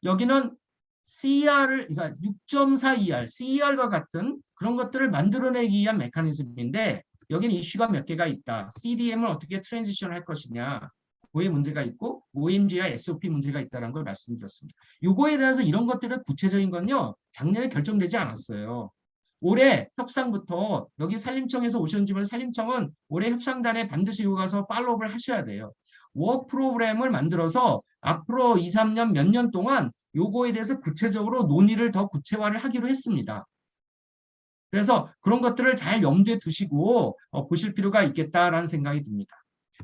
여기는 CER을, 그러니까 6.4 ER, CER과 같은 그런 것들을 만들어내기 위한 메커니즘인데 여기는 이슈가 몇 개가 있다. CDM을 어떻게 트랜지션 할 것이냐. 그의 문제가 있고 OMG와 SOP 문제가 있다는 걸 말씀드렸습니다. 요거에 대해서 이런 것들의 구체적인 건요. 작년에 결정되지 않았어요. 올해 협상부터 여기 산림청에서 오셨지만 산림청은 올해 협상단에 반드시 이거 가서 팔로우를 하셔야 돼요. 워크 프로그램을 만들어서 앞으로 2, 3년 몇 년 동안 요거에 대해서 구체적으로 논의를 더 구체화를 하기로 했습니다. 그래서 그런 것들을 잘 염두에 두시고 보실 필요가 있겠다라는 생각이 듭니다.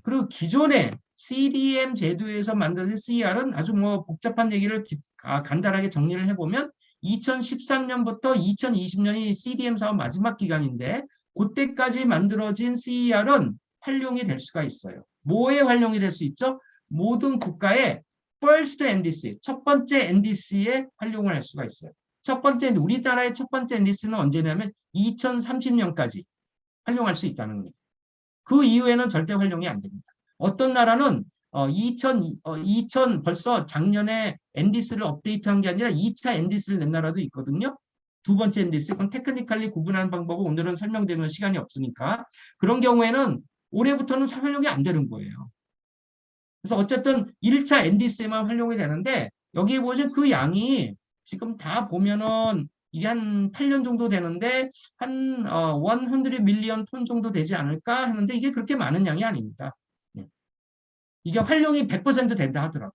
그리고 기존의 CDM 제도에서 만들어진 CER은 아주 뭐 복잡한 얘기를 간단하게 정리를 해보면 2013년부터 2020년이 CDM 사업 마지막 기간인데 그때까지 만들어진 CER은 활용이 될 수가 있어요. 뭐에 활용이 될 수 있죠? 모든 국가의 first NDC, 첫 번째 NDC에 활용을 할 수가 있어요. 첫 번째, 우리나라의 첫 번째 NDC는 언제냐면 2030년까지 활용할 수 있다는 겁니다. 그 이후에는 절대 활용이 안 됩니다. 어떤 나라는 2000 벌써 작년에 NDC를 업데이트한 게 아니라 2차 NDC를 낸 나라도 있거든요. 두 번째 NDC, 그건 테크니컬리 구분하는 방법은 오늘은 설명드리는 시간이 없으니까 그런 경우에는 올해부터는 활용이 안 되는 거예요. 그래서 어쨌든 1차 NDC에만 활용이 되는데 여기에 보시면 그 양이 지금 다 보면은 이게 한 8년 정도 되는데 한 100 밀리언 톤 정도 되지 않을까 하는데 이게 그렇게 많은 양이 아닙니다. 이게 활용이 100% 된다 하더라고요.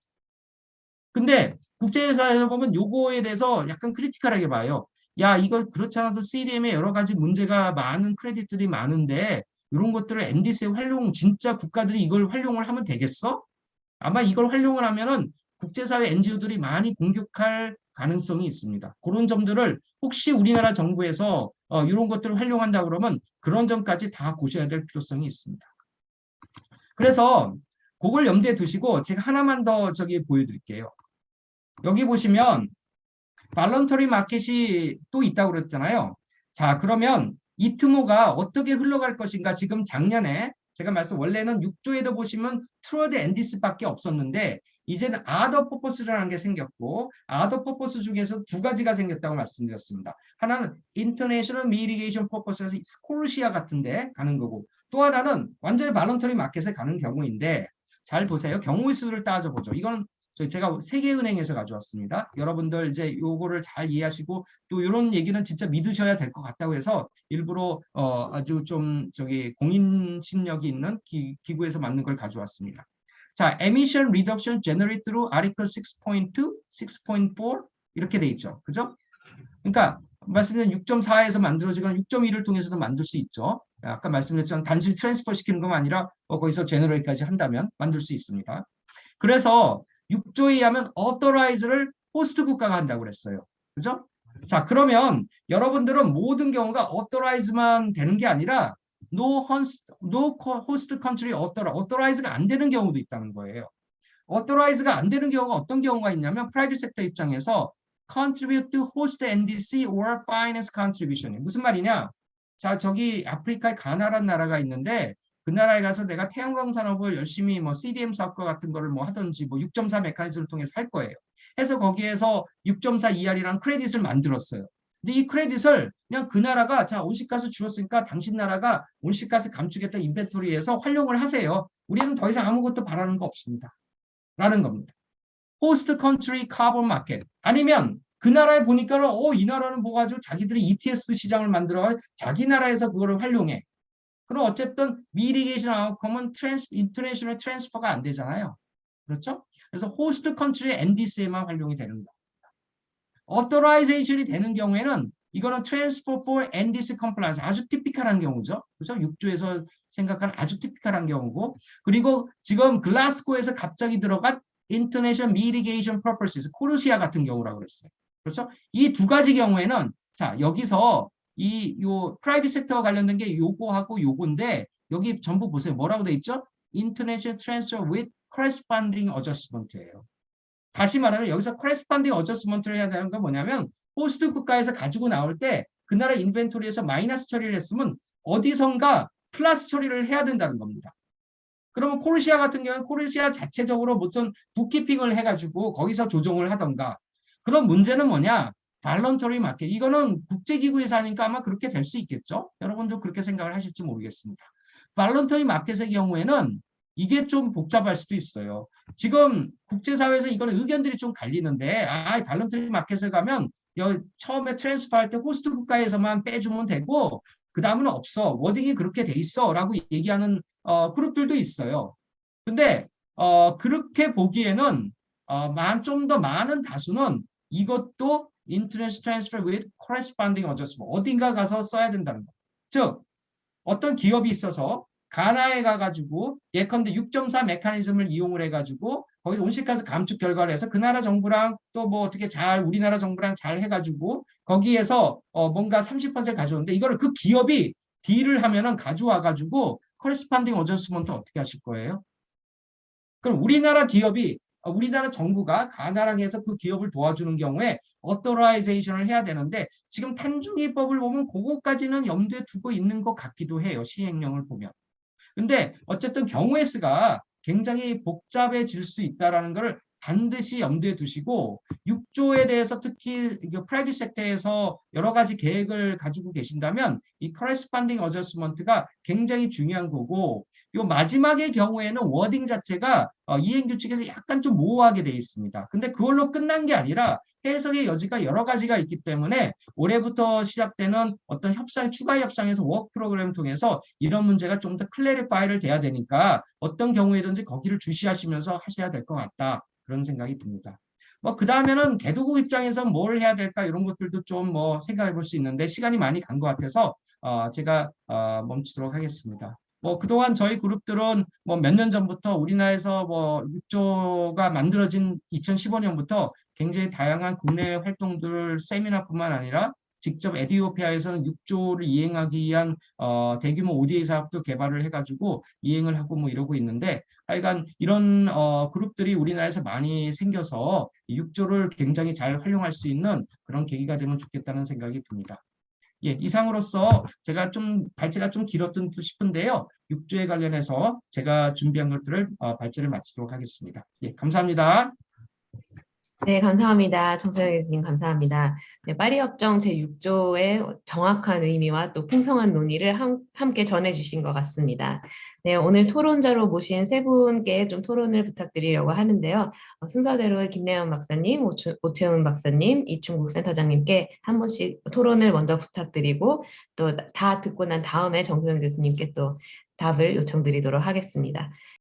근데 국제회사에서 보면 요거에 대해서 약간 크리티컬하게 봐요. 야, 이거 그렇지 않아도 CDM에 여러 가지 문제가 많은 크레딧들이 많은데 이런 것들을 NDC에 활용, 진짜 국가들이 이걸 활용을 하면 되겠어? 아마 이걸 활용을 하면은 국제사회 NGO들이 많이 공격할 가능성이 있습니다. 그런 점들을 혹시 우리나라 정부에서 이런 것들을 활용한다 그러면 그런 점까지 다 보셔야 될 필요성이 있습니다. 그래서 그걸 염두에 두시고 제가 하나만 더 보여드릴게요. 여기 보시면 발런터리 마켓이 또 있다고 그랬잖아요. 자, 그러면 이 트모가 어떻게 흘러갈 것인가. 지금 작년에 제가 원래는 6조에도 보시면 트로드 앤디스밖에 없었는데 이제는 아더 퍼포스라는 게 생겼고 아더 퍼포스 중에서 두 가지가 생겼다고 말씀드렸습니다. 하나는 인터내셔널 미리게이션 퍼포스에서 스콜시아 같은데 가는 거고 또 하나는 완전히 발런터리 마켓에 가는 경우인데 잘 보세요. 경우의 수를 따져보죠. 이건 제가 세계은행에서 가져왔습니다. 여러분들 이제 요거를 잘 이해하시고 또 이런 얘기는 진짜 믿으셔야 될 것 같다고 해서 일부러 아주 좀 공인신력이 있는 기구에서 만든 걸 가져왔습니다. 자, emission reduction generated through article 6.2, 6.4 이렇게 돼 있죠. 그죠? 그러니까 말씀드린 6.4에서 만들어지거나 6.1을 통해서도 만들 수 있죠. 아까 말씀드렸지만 단순히 트랜스퍼 시키는 것만 아니라 거기서 제너레이트까지 한다면 만들 수 있습니다. 그래서 6조에 의하면 authorize를 호스트 국가가 한다고 그랬어요. 그죠? 자, 그러면 여러분들은 모든 경우가 authorize만 되는 게 아니라 no host country authorize가 안 되는 경우도 있다는 거예요. authorize가 안 되는 경우가 어떤 경우가 있냐면 프라이빗 섹터 입장에서 contribute to host NDC or finance contribution. 무슨 말이냐? 자, 저기 아프리카의 가나라는 나라가 있는데 그 나라에 가서 내가 태양광 산업을 열심히 뭐 CDM 사업과 같은 거를 뭐 하든지 뭐 6.4 메커니즘을 통해서 할 거예요. 해서 거기에서 6.4 ER이라는 크레딧을 만들었어요. 근데 이 크레딧을 그냥 그 나라가 자 온실가스 줄었으니까 당신 나라가 온실가스 감축했던 인벤토리에서 활용을 하세요. 우리는 더 이상 아무것도 바라는 거 없습니다. 라는 겁니다. 호스트 컨트리 카본 마켓 아니면 그 나라에 보니까 이 나라는 뭐 가지고 자기들이 ETS 시장을 만들어 자기 나라에서 그거를 활용해. 그럼 어쨌든 미리게이션 아웃컴은 인터내셔널 트랜스퍼가 안 되잖아요. 그렇죠? 그래서 호스트 컨트리의 NDC에만 활용이 되는 겁니다. authorization이 되는 경우에는 이거는 transfer for NDC compliance 아주 티피컬한 경우죠. 그렇죠? 6조에서 생각하는 아주 티피컬한 경우고 그리고 지금 글라스고에서 갑자기 들어간 International Mitigation Purposes 코르시아 같은 경우라고 그랬어요. 그렇죠? 이 두 가지 경우에는 자 여기서 요 프라이빗 섹터와 관련된 게 요거하고 요건데 여기 전부 보세요. 뭐라고 돼 있죠? International Transfer with Corresponding Adjustment예요. 다시 말하면 여기서 corresponding adjustment를 해야 되는 건 뭐냐면 호스트 국가에서 가지고 나올 때 그 나라 인벤토리에서 마이너스 처리를 했으면 어디선가 플러스 처리를 해야 된다는 겁니다. 그러면 코르시아 같은 경우는 코르시아 자체적으로 무슨 북키핑을 해가지고 거기서 조정을 하던가 그런 문제는 뭐냐? 발런터리 마켓. 이거는 국제기구에서 하니까 아마 그렇게 될 수 있겠죠? 여러분도 그렇게 생각을 하실지 모르겠습니다. 발런터리 마켓의 경우에는 이게 좀 복잡할 수도 있어요. 지금 국제사회에서 이거는 의견들이 좀 갈리는데 발런터리 마켓에 가면 처음에 트랜스퍼할 때 호스트 국가에서만 빼주면 되고 그 다음은 없어. 워딩이 그렇게 돼 있어. 라고 얘기하는 그룹들도 있어요. 근데 그렇게 보기에는 좀 더 많은 다수는 이것도 Interest Transfer with Corresponding Adjustment 어딘가 가서 써야 된다는 거. 즉 어떤 기업이 있어서 가나에 가가지고 예컨대 6.4 메커니즘을 이용을 해가지고 거기서 온실가스 감축 결과를 해서 그 나라 정부랑 또 뭐 어떻게 잘 우리나라 정부랑 잘 해가지고 거기에서 뭔가 30% 가져오는데 이거를 그 기업이 딜을 하면은 가져와가지고 커레스판딩 어저스먼트 어떻게 하실 거예요? 그럼 우리나라 기업이 우리나라 정부가 가나랑 해서 그 기업을 도와주는 경우에 어토라이제이션을 해야 되는데 지금 탄중기법을 보면 그거까지는 염두에 두고 있는 것 같기도 해요. 시행령을 보면. 근데 어쨌든 경우의 수가 굉장히 복잡해질 수 있다는 것을 반드시 염두에 두시고 6조에 대해서 특히 프라이빗 섹터에서 여러 가지 계획을 가지고 계신다면 이 corresponding adjustment가 굉장히 중요한 거고 요 마지막의 경우에는 워딩 자체가 이행규칙에서 약간 좀 모호하게 되어 있습니다. 근데 그걸로 끝난 게 아니라 해석의 여지가 여러 가지가 있기 때문에 올해부터 시작되는 어떤 추가 협상에서 워크 프로그램을 통해서 이런 문제가 좀 더 클래리파이를 돼야 되니까 어떤 경우에든지 거기를 주시하시면서 하셔야 될 것 같다. 그런 생각이 듭니다. 그 다음에는 개도국 입장에서 뭘 해야 될까 이런 것들도 좀 생각해 볼 수 있는데 시간이 많이 간 것 같아서 제가 멈추도록 하겠습니다. 그동안 저희 그룹들은 몇 년 전부터 우리나라에서 6조가 만들어진 2015년부터 굉장히 다양한 국내 활동들 세미나뿐만 아니라 직접 에티오피아에서는 6조를 이행하기 위한 대규모 ODA 사업도 개발을 해가지고 이행을 하고 이러고 있는데 하여간 이런 그룹들이 우리나라에서 많이 생겨서 6조를 굉장히 잘 활용할 수 있는 그런 계기가 되면 좋겠다는 생각이 듭니다. 예, 이상으로서 제가 발제가 좀 길었던 듯 싶은데요. 6조에 관련해서 제가 준비한 것들을 발제를 마치도록 하겠습니다. 예, 감사합니다.
네, 감사합니다. 정세영 교수님 감사합니다. 네, 파리협정 제6조의 정확한 의미와 또 풍성한 논의를 함께 전해주신 것 같습니다. 네, 오늘 토론자로 모신 세 분께 좀 토론을 부탁드리려고 하는데요. 순서대로 김래연 박사님, 오채훈 박사님, 이충국 센터장님께 한 분씩 토론을 먼저 부탁드리고 또 다 듣고 난 다음에 정세영 교수님께 또 답을 요청드리도록 하겠습니다.